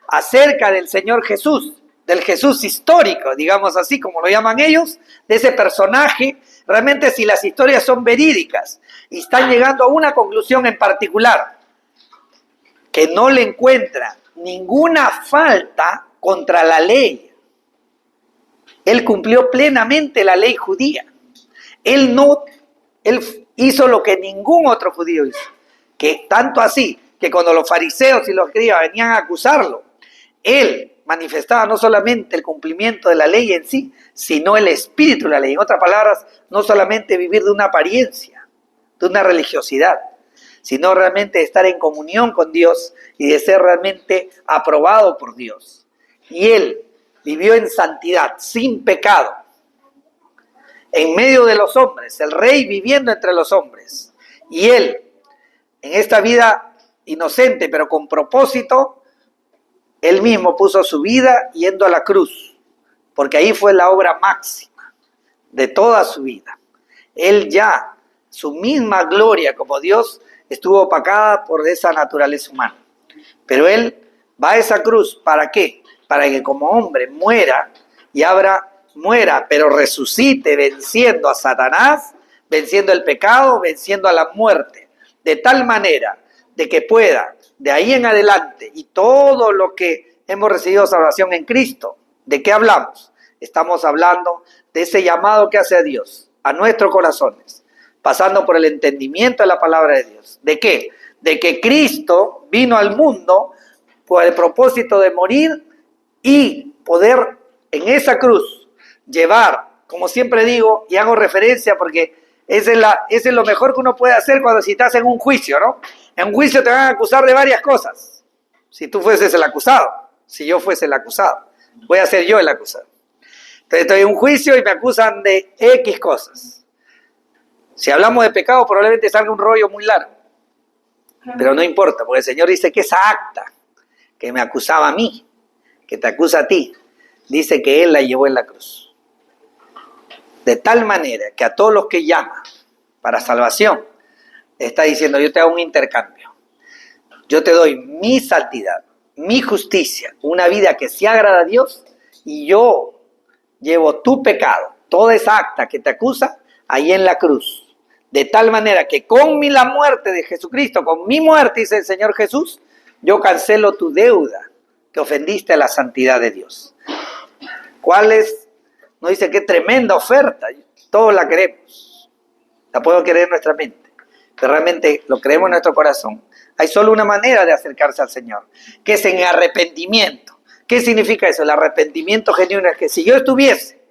acerca del Señor Jesús, del Jesús histórico, digamos así como lo llaman ellos, de ese personaje, realmente si las historias son verídicas y están llegando a una conclusión en particular, que no le encuentran ninguna falta contra la ley. Él cumplió plenamente la ley judía. Él hizo lo que ningún otro judío hizo. Que tanto así, que cuando los fariseos y los escribas venían a acusarlo, él manifestaba no solamente el cumplimiento de la ley en sí, sino el espíritu de la ley. En otras palabras, no solamente vivir de una apariencia, de una religiosidad, sino realmente estar en comunión con Dios y de ser realmente aprobado por Dios. Y él vivió en santidad, sin pecado, en medio de los hombres, el rey viviendo entre los hombres. Y él, en esta vida inocente, pero con propósito, él mismo puso su vida yendo a la cruz, porque ahí fue la obra máxima de toda su vida. Él ya, su misma gloria como Dios, estuvo opacada por esa naturaleza humana. Pero él va a esa cruz, ¿para qué? Para que como hombre muera, pero resucite venciendo a Satanás, venciendo el pecado, venciendo a la muerte, de tal manera de que pueda de ahí en adelante y todo lo que hemos recibido salvación en Cristo, ¿de qué hablamos? Estamos hablando de ese llamado que hace a Dios, a nuestros corazones, pasando por el entendimiento de la palabra de Dios. ¿De qué? De que Cristo vino al mundo por el propósito de morir y poder en esa cruz llevar, como siempre digo, y hago referencia porque ese es lo mejor que uno puede hacer cuando si estás en un juicio, ¿no? En un juicio te van a acusar de varias cosas. Si tú fueses el acusado, si yo fuese el acusado, voy a ser yo el acusado. Entonces estoy en un juicio y me acusan de X cosas. Si hablamos de pecado, probablemente salga un rollo muy largo. Pero no importa, porque el Señor dice que esa acta que me acusaba a mí, que te acusa a ti, dice que Él la llevó en la cruz. De tal manera que a todos los que llama para salvación, está diciendo, yo te hago un intercambio. Yo te doy mi santidad, mi justicia, una vida que se agrada a Dios, y yo llevo tu pecado, toda esa acta que te acusa, ahí en la cruz. De tal manera que con la muerte de Jesucristo, con mi muerte, dice el Señor Jesús, yo cancelo tu deuda que ofendiste a la santidad de Dios. ¿Cuál es? No dice qué tremenda oferta. Todos la queremos. La podemos querer en nuestra mente. Pero realmente lo creemos en nuestro corazón. Hay solo una manera de acercarse al Señor, que es en arrepentimiento. ¿Qué significa eso? El arrepentimiento genuino es que si yo estuviese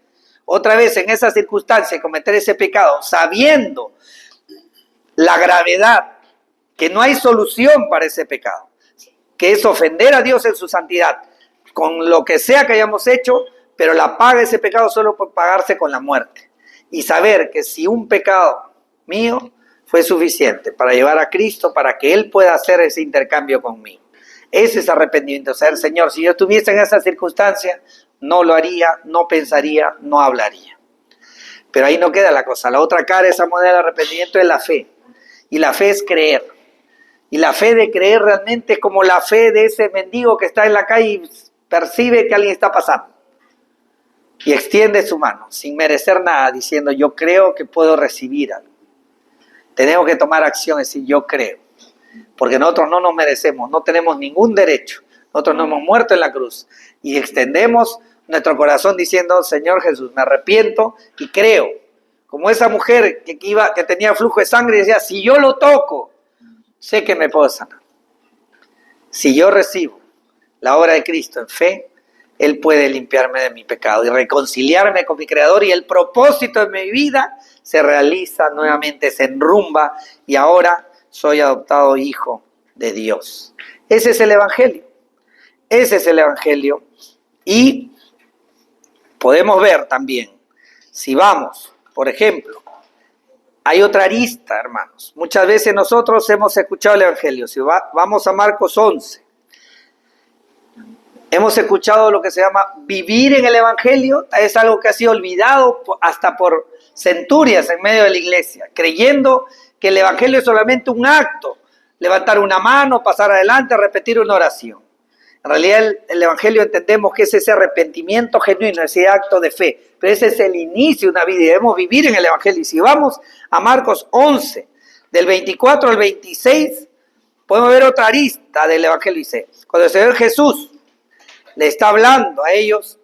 otra vez en esa circunstancia y cometer ese pecado, sabiendo la gravedad, que no hay solución para ese pecado, que es ofender a Dios en su santidad, con lo que sea que hayamos hecho, pero la paga de ese pecado solo puede pagarse con la muerte. Y saber que si un pecado mío fue suficiente para llevar a Cristo, para que Él pueda hacer ese intercambio conmigo. Ese es arrepentimiento, saber, Señor, si yo estuviese en esa circunstancia, no lo haría, no pensaría, no hablaría. Pero ahí no queda la cosa. La otra cara de esa moneda del arrepentimiento es la fe. Y la fe es creer. Y la fe de creer realmente es como la fe de ese mendigo que está en la calle y percibe que alguien está pasando. Y extiende su mano sin merecer nada, diciendo, yo creo que puedo recibir algo. Tenemos que tomar acción y decir, yo creo. Porque nosotros no nos merecemos, no tenemos ningún derecho. Nosotros no hemos muerto en la cruz. Y extendemos nuestro corazón diciendo, Señor Jesús, me arrepiento y creo. Como esa mujer que tenía flujo de sangre y decía, si yo lo toco, sé que me puedo sanar. Si yo recibo la obra de Cristo en fe, Él puede limpiarme de mi pecado y reconciliarme con mi Creador, y el propósito de mi vida se realiza nuevamente, se enrumba, y ahora soy adoptado hijo de Dios. Ese es el Evangelio. Ese es el Evangelio. Y podemos ver también, si vamos, por ejemplo, hay otra arista, hermanos. Muchas veces nosotros hemos escuchado el Evangelio. Si vamos a Marcos 11, hemos escuchado lo que se llama vivir en el Evangelio. Es algo que ha sido olvidado hasta por centurias en medio de la iglesia, creyendo que el Evangelio es solamente un acto, levantar una mano, pasar adelante, repetir una oración. En realidad el Evangelio entendemos que es ese arrepentimiento genuino, ese acto de fe, pero ese es el inicio de una vida y debemos vivir en el Evangelio. Y si vamos a Marcos 11, del 24 al 26, podemos ver otra arista del Evangelio. Dice, cuando el Señor Jesús le está hablando a ellos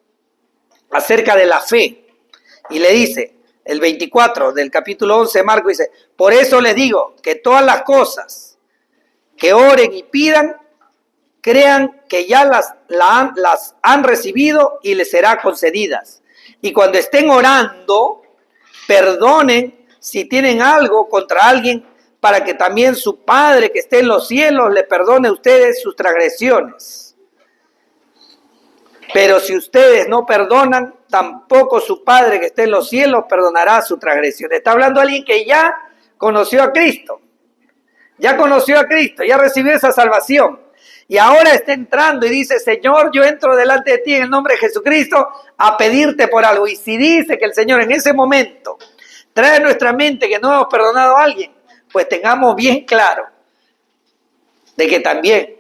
acerca de la fe, y le dice, el 24 del capítulo 11 de Marcos, dice, por eso les digo que todas las cosas que oren y pidan, crean que ya las han recibido y les será concedidas. Y cuando estén orando, perdonen si tienen algo contra alguien, para que también su Padre que esté en los cielos le perdone a ustedes sus transgresiones. Pero si ustedes no perdonan, tampoco su Padre que esté en los cielos perdonará su transgresión. Está hablando alguien que ya conoció a Cristo. Ya conoció a Cristo, ya recibió esa salvación. Y ahora está entrando y dice, Señor, yo entro delante de ti en el nombre de Jesucristo a pedirte por algo. Y si dice que el Señor en ese momento trae a nuestra mente que no hemos perdonado a alguien, pues tengamos bien claro de que también,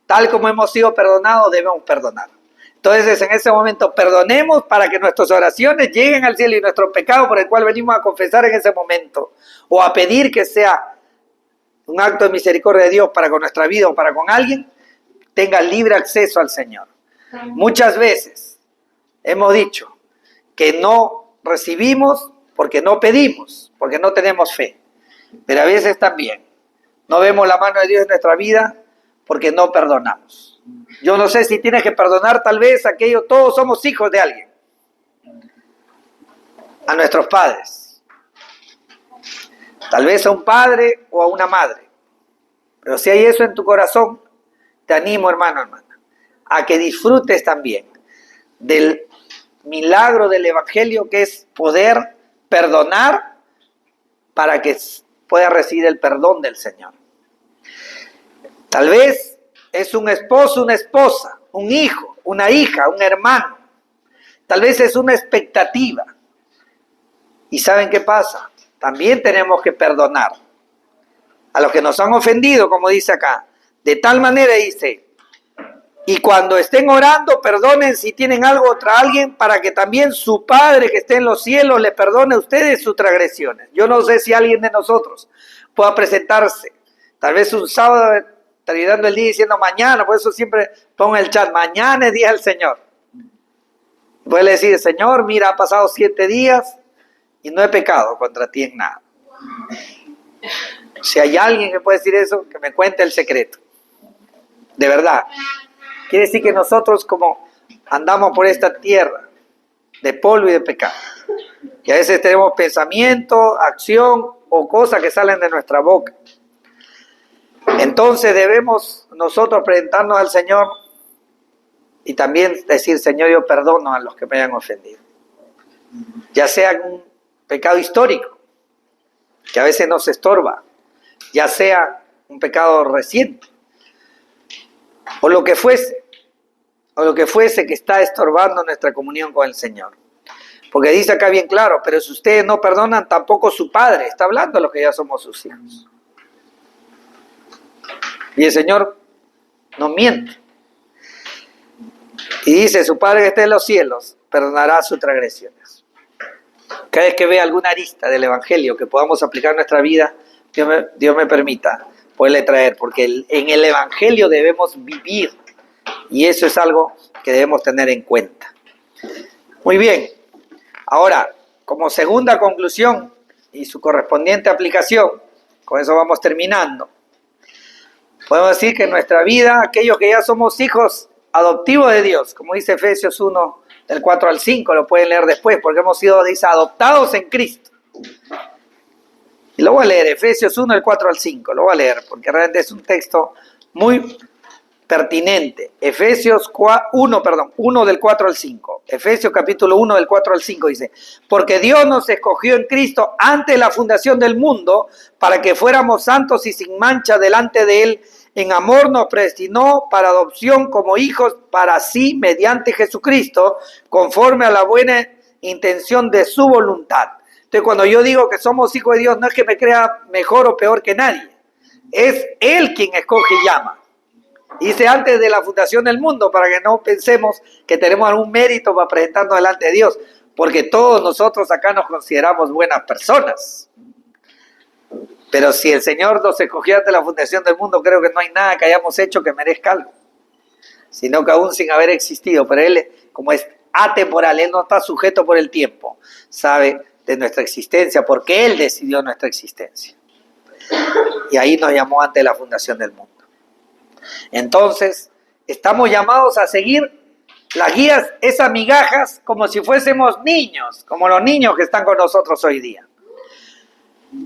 tal como hemos sido perdonados, debemos perdonar. Entonces, en ese momento, perdonemos para que nuestras oraciones lleguen al cielo y nuestro pecado por el cual venimos a confesar en ese momento, o a pedir que sea un acto de misericordia de Dios para con nuestra vida o para con alguien, tenga libre acceso al Señor. Muchas veces hemos dicho que no recibimos porque no pedimos, porque no tenemos fe. Pero a veces también no vemos la mano de Dios en nuestra vida porque no perdonamos. Yo no sé si tienes que perdonar tal vez aquello, todos somos hijos de alguien. A nuestros padres. Tal vez a un padre o a una madre. Pero si hay eso en tu corazón, te animo, hermano, hermana, a que disfrutes también del milagro del Evangelio, que es poder perdonar para que pueda recibir el perdón del Señor. Tal vez es un esposo, una esposa, un hijo, una hija, un hermano. Tal vez es una expectativa. ¿Y saben qué pasa? También tenemos que perdonar a los que nos han ofendido, como dice acá. De tal manera dice, y cuando estén orando, perdonen si tienen algo contra alguien, para que también su Padre que esté en los cielos le perdone a ustedes sus transgresiones. Yo no sé si alguien de nosotros pueda presentarse, tal vez un sábado, terminando el día diciendo mañana, por eso siempre pongo en el chat, mañana es día del Señor. Puede decir, Señor, mira, ha pasado 7 días y no he pecado contra ti en nada. Si hay alguien que puede decir eso, que me cuente el secreto. De verdad. Quiere decir que nosotros, como andamos por esta tierra de polvo y de pecado, y a veces tenemos pensamiento, acción o cosas que salen de nuestra boca, entonces debemos nosotros presentarnos al Señor y también decir, Señor, yo perdono a los que me hayan ofendido. Ya sea un pecado histórico, que a veces nos estorba, ya sea un pecado reciente, o lo que fuese que está estorbando nuestra comunión con el Señor. Porque dice acá bien claro, pero si ustedes no perdonan, tampoco su Padre. Está hablando de los que ya somos sus hijos. Y el Señor no miente. Y dice, su Padre que está en los cielos perdonará sus transgresiones. Cada vez que vea alguna arista del Evangelio que podamos aplicar en nuestra vida, Dios me permita poderle traer, porque en el Evangelio debemos vivir, y eso es algo que debemos tener en cuenta. Muy bien, ahora, como segunda conclusión y su correspondiente aplicación, con eso vamos terminando, podemos decir que en nuestra vida, aquellos que ya somos hijos adoptivos de Dios, como dice Efesios 1, del 4 al 5, lo pueden leer después, porque hemos sido, dice, adoptados en Cristo. Y lo voy a leer, Efesios 1, del 4 al 5, lo voy a leer, porque realmente es un texto muy pertinente. Efesios 1 del 4 al 5. Efesios capítulo 1 del 4 al 5 dice, porque Dios nos escogió en Cristo antes de la fundación del mundo para que fuéramos santos y sin mancha delante de Él. En amor nos predestinó para adopción como hijos para sí mediante Jesucristo, conforme a la buena intención de su voluntad. Entonces, cuando yo digo que somos hijos de Dios, no es que me crea mejor o peor que nadie. Es Él quien escoge y llama. Dice antes de la fundación del mundo, para que no pensemos que tenemos algún mérito para presentarnos delante de Dios, porque todos nosotros acá nos consideramos buenas personas. Pero si el Señor nos escogió antes de la fundación del mundo, creo que no hay nada que hayamos hecho que merezca algo, sino que aún sin haber existido. Pero Él, como es atemporal, Él no está sujeto por el tiempo, sabe de nuestra existencia, porque Él decidió nuestra existencia. Y ahí nos llamó antes de la fundación del mundo. Entonces, estamos llamados a seguir las guías, esas migajas, como si fuésemos niños, como los niños que están con nosotros hoy día.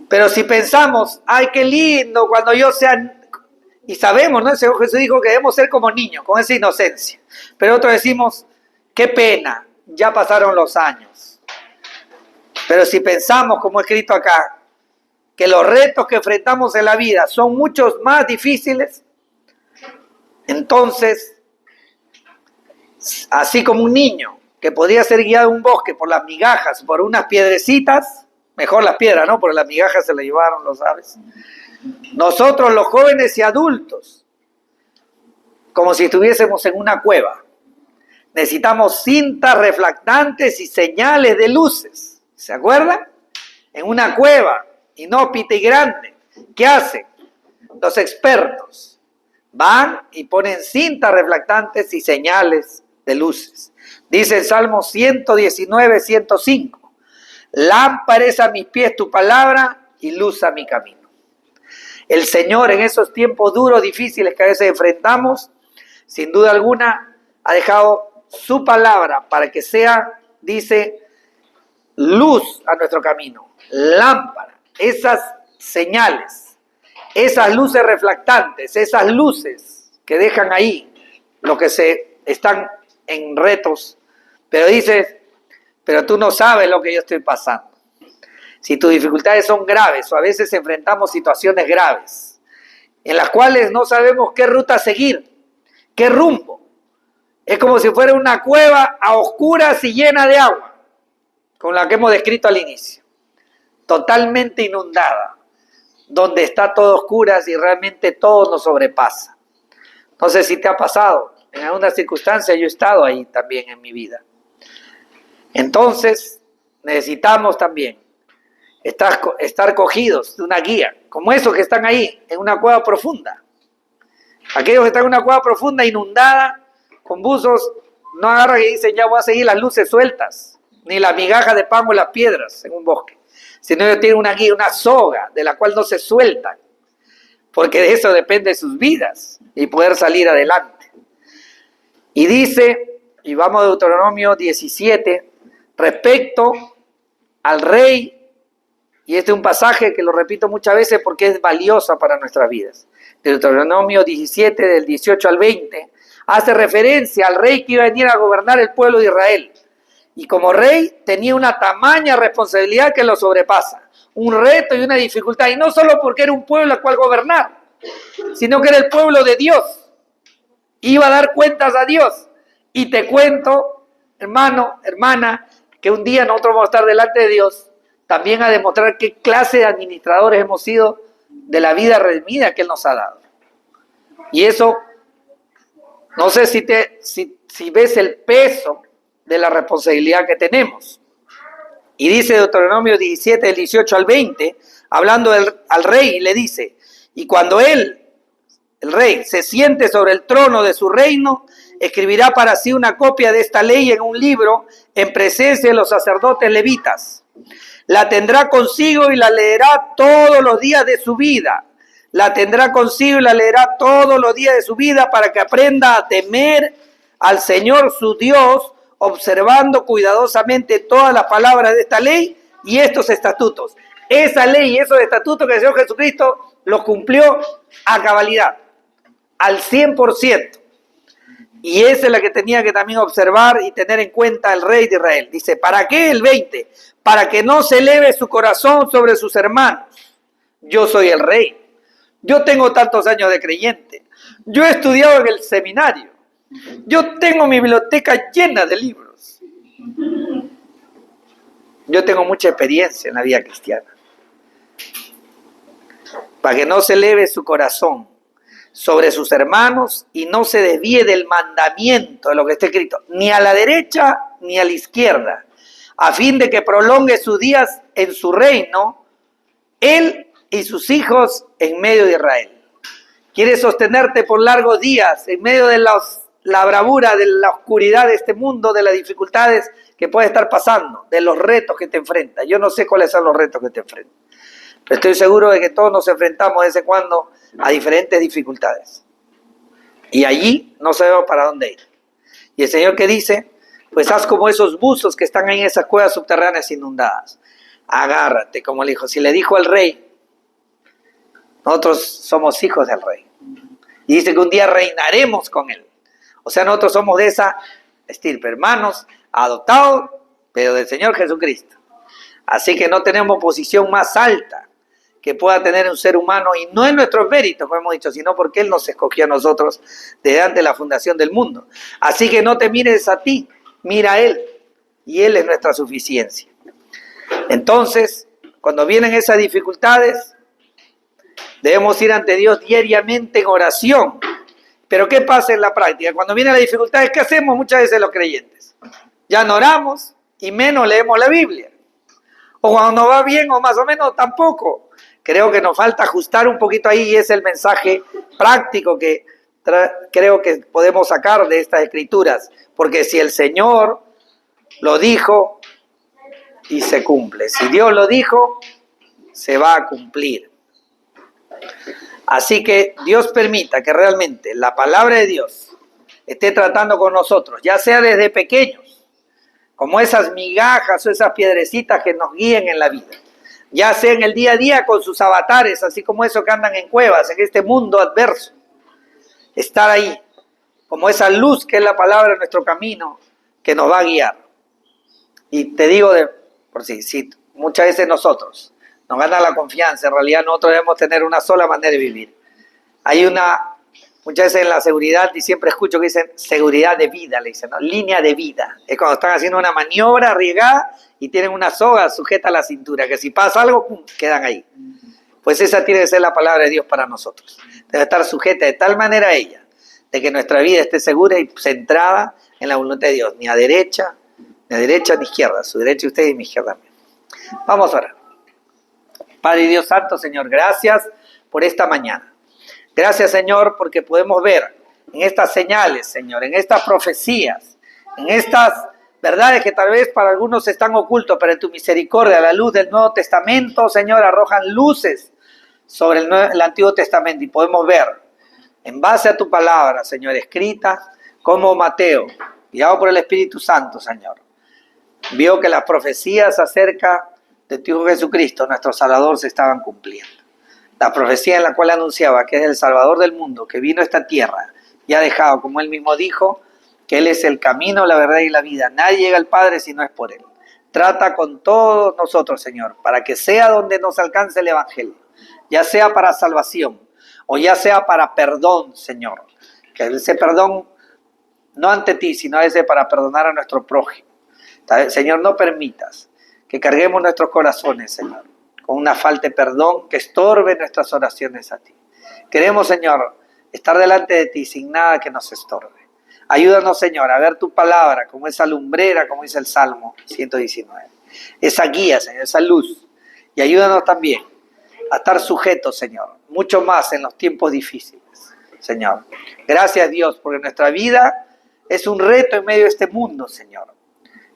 Pero si pensamos, ay, qué lindo, cuando yo sea, y sabemos, ¿no? El Señor Jesús dijo que debemos ser como niños, con esa inocencia. Pero otros decimos, qué pena, ya pasaron los años. Pero si pensamos, como escrito acá, que los retos que enfrentamos en la vida son muchos más difíciles, entonces, así como un niño que podría ser guiado en un bosque por las migajas, por unas piedrecitas, mejor las piedras, ¿no? Porque las migajas se las llevaron los aves. Nosotros, los jóvenes y adultos, como si estuviésemos en una cueva, necesitamos cintas reflectantes y señales de luces. ¿Se acuerdan? En una cueva inhóspita y grande. ¿Qué hacen? los expertos van y ponen cintas reflectantes y señales de luces. Dice el Salmo 119, 105. Lámpara es a mis pies tu palabra y luz a mi camino. El Señor en esos tiempos duros, difíciles que a veces enfrentamos, sin duda alguna, ha dejado su palabra para que sea, dice, luz a nuestro camino, lámpara, esas señales, esas luces reflectantes, esas luces que dejan ahí los que se están en retos, pero dices, pero tú no sabes lo que yo estoy pasando. Si tus dificultades son graves o a veces enfrentamos situaciones graves en las cuales no sabemos qué ruta seguir, qué rumbo. Es como si fuera una cueva a oscuras y llena de agua, con la que hemos descrito al inicio, totalmente inundada, donde está todo a oscuras y realmente todo nos sobrepasa. No sé si te ha pasado, en alguna circunstancia yo he estado ahí también en mi vida. Entonces necesitamos también estar cogidos de una guía, como esos que están ahí en una cueva profunda. Aquellos que están en una cueva profunda, inundada, con buzos, no agarran y dicen, ya voy a seguir las luces sueltas, ni las migajas de pan o las piedras en un bosque, sino ellos tienen una guía, una soga, de la cual no se sueltan, porque de eso depende sus vidas y poder salir adelante. Y dice, y vamos a Deuteronomio 17, respecto al rey, y este es un pasaje que lo repito muchas veces porque es valiosa para nuestras vidas. Deuteronomio 17, del 18 al 20, hace referencia al rey que iba a venir a gobernar el pueblo de Israel. Y como rey tenía una tamaña responsabilidad que lo sobrepasa. Un reto y una dificultad. Y no solo porque era un pueblo al cual gobernar, sino que era el pueblo de Dios. Iba a dar cuentas a Dios. Y te cuento, hermano, hermana, que un día nosotros vamos a estar delante de Dios, también a demostrar qué clase de administradores hemos sido de la vida redimida que Él nos ha dado. Y eso, no sé si ves el peso de la responsabilidad que tenemos. Y dice Deuteronomio 17, del 18 al 20, hablando al rey, le dice, y cuando él, el rey, se siente sobre el trono de su reino, escribirá para sí una copia de esta ley en un libro en presencia de los sacerdotes levitas. La tendrá consigo y la leerá todos los días de su vida. La tendrá consigo y la leerá todos los días de su vida para que aprenda a temer al Señor su Dios, observando cuidadosamente todas las palabras de esta ley y estos estatutos. Esa ley y esos estatutos que el Señor Jesucristo los cumplió a cabalidad, al 100%. Y esa es la que tenía que también observar y tener en cuenta el rey de Israel. Dice, ¿para qué el 20? Para que no se eleve su corazón sobre sus hermanos. Yo soy el rey. Yo tengo tantos años de creyente. Yo he estudiado en el seminario. Yo tengo mi biblioteca llena de libros. Yo tengo mucha experiencia en la vida cristiana. Para que no se eleve su corazón sobre sus hermanos y no se desvíe del mandamiento de lo que está escrito, ni a la derecha ni a la izquierda, a fin de que prolongue sus días en su reino, él y sus hijos en medio de Israel. Quiere sostenerte por largos días en medio de la bravura, de la oscuridad de este mundo, de las dificultades que puedes estar pasando, de los retos que te enfrentas. Yo no sé cuáles son los retos que te enfrentas, pero estoy seguro de que todos nos enfrentamos de vez en cuando a diferentes dificultades. Y allí no sabemos para dónde ir. Y el Señor que dice, pues haz como esos buzos que están ahí en esas cuevas subterráneas inundadas. Agárrate, como le dijo. Si le dijo al rey, nosotros somos hijos del rey. Y dice que un día reinaremos con él. O sea, nosotros somos de esa estirpe, hermanos, adoptados, pero del Señor Jesucristo. Así que no tenemos posición más alta que pueda tener un ser humano, y no en nuestros méritos, como hemos dicho, sino porque Él nos escogió a nosotros desde antes de la fundación del mundo. Así que no te mires a ti, mira a Él, y Él es nuestra suficiencia. Entonces, cuando vienen esas dificultades, debemos ir ante Dios diariamente en oración. Pero ¿qué pasa en la práctica? Cuando vienen las dificultades, ¿qué hacemos muchas veces los creyentes? Ya no oramos y menos leemos la Biblia. O cuando nos va bien o más o menos tampoco. Creo que nos falta ajustar un poquito ahí y es el mensaje práctico que creo que podemos sacar de estas escrituras. Porque si el Señor lo dijo y se cumple, si Dios lo dijo, se va a cumplir. Así que Dios permita que realmente la palabra de Dios esté tratando con nosotros, ya sea desde pequeños, como esas migajas o esas piedrecitas que nos guíen en la vida, ya sea en el día a día con sus avatares, así como esos que andan en cuevas, en este mundo adverso, estar ahí, como esa luz que es la palabra en nuestro camino, que nos va a guiar. Y te digo, por si muchas veces nosotros nos gana la confianza, en realidad nosotros debemos tener una sola manera de vivir. Muchas veces en la seguridad, y siempre escucho que dicen seguridad de vida, le dicen, ¿no? Línea de vida. Es cuando están haciendo una maniobra arriesgada y tienen una soga sujeta a la cintura, que si pasa algo, ¡pum!, quedan ahí. Pues esa tiene que ser la palabra de Dios para nosotros. Debe estar sujeta de tal manera a ella, de que nuestra vida esté segura y centrada en la voluntad de Dios, ni a derecha ni izquierda, su derecha usted y mi izquierda también. Vamos a orar. Padre Dios Santo, Señor, gracias por esta mañana. Gracias, Señor, porque podemos ver en estas señales, Señor, en estas profecías, en estas verdades que tal vez para algunos están ocultos, pero en tu misericordia, a la luz del Nuevo Testamento, Señor, arrojan luces sobre el Antiguo Testamento y podemos ver, en base a tu palabra, Señor, escrita, como Mateo, guiado por el Espíritu Santo, Señor, vio que las profecías acerca de tu Hijo Jesucristo, nuestro Salvador, se estaban cumpliendo. La profecía en la cual anunciaba que es el Salvador del mundo, que vino a esta tierra y ha dejado, como Él mismo dijo, que Él es el camino, la verdad y la vida. Nadie llega al Padre si no es por Él. Trata con todos nosotros, Señor, para que sea donde nos alcance el Evangelio, ya sea para salvación o ya sea para perdón, Señor. Que ese perdón no ante ti, sino ese para perdonar a nuestro prójimo. Señor, no permitas que carguemos nuestros corazones, Señor, con una falta de perdón que estorbe nuestras oraciones a ti. Queremos, Señor, estar delante de ti sin nada que nos estorbe. Ayúdanos, Señor, a ver tu palabra como esa lumbrera, como dice el Salmo 119. Esa guía, Señor, esa luz. Y ayúdanos también a estar sujetos, Señor, mucho más en los tiempos difíciles, Señor. Gracias, Dios, porque nuestra vida es un reto en medio de este mundo, Señor.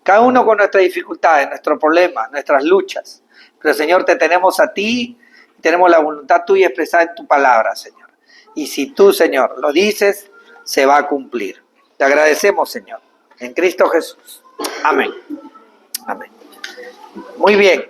Cada uno con nuestras dificultades, nuestros problemas, nuestras luchas. Pero, Señor, te tenemos a ti, tenemos la voluntad tuya expresada en tu palabra, Señor. Y si tú, Señor, lo dices, se va a cumplir. Te agradecemos, Señor, en Cristo Jesús. Amén. Amén. Muy bien.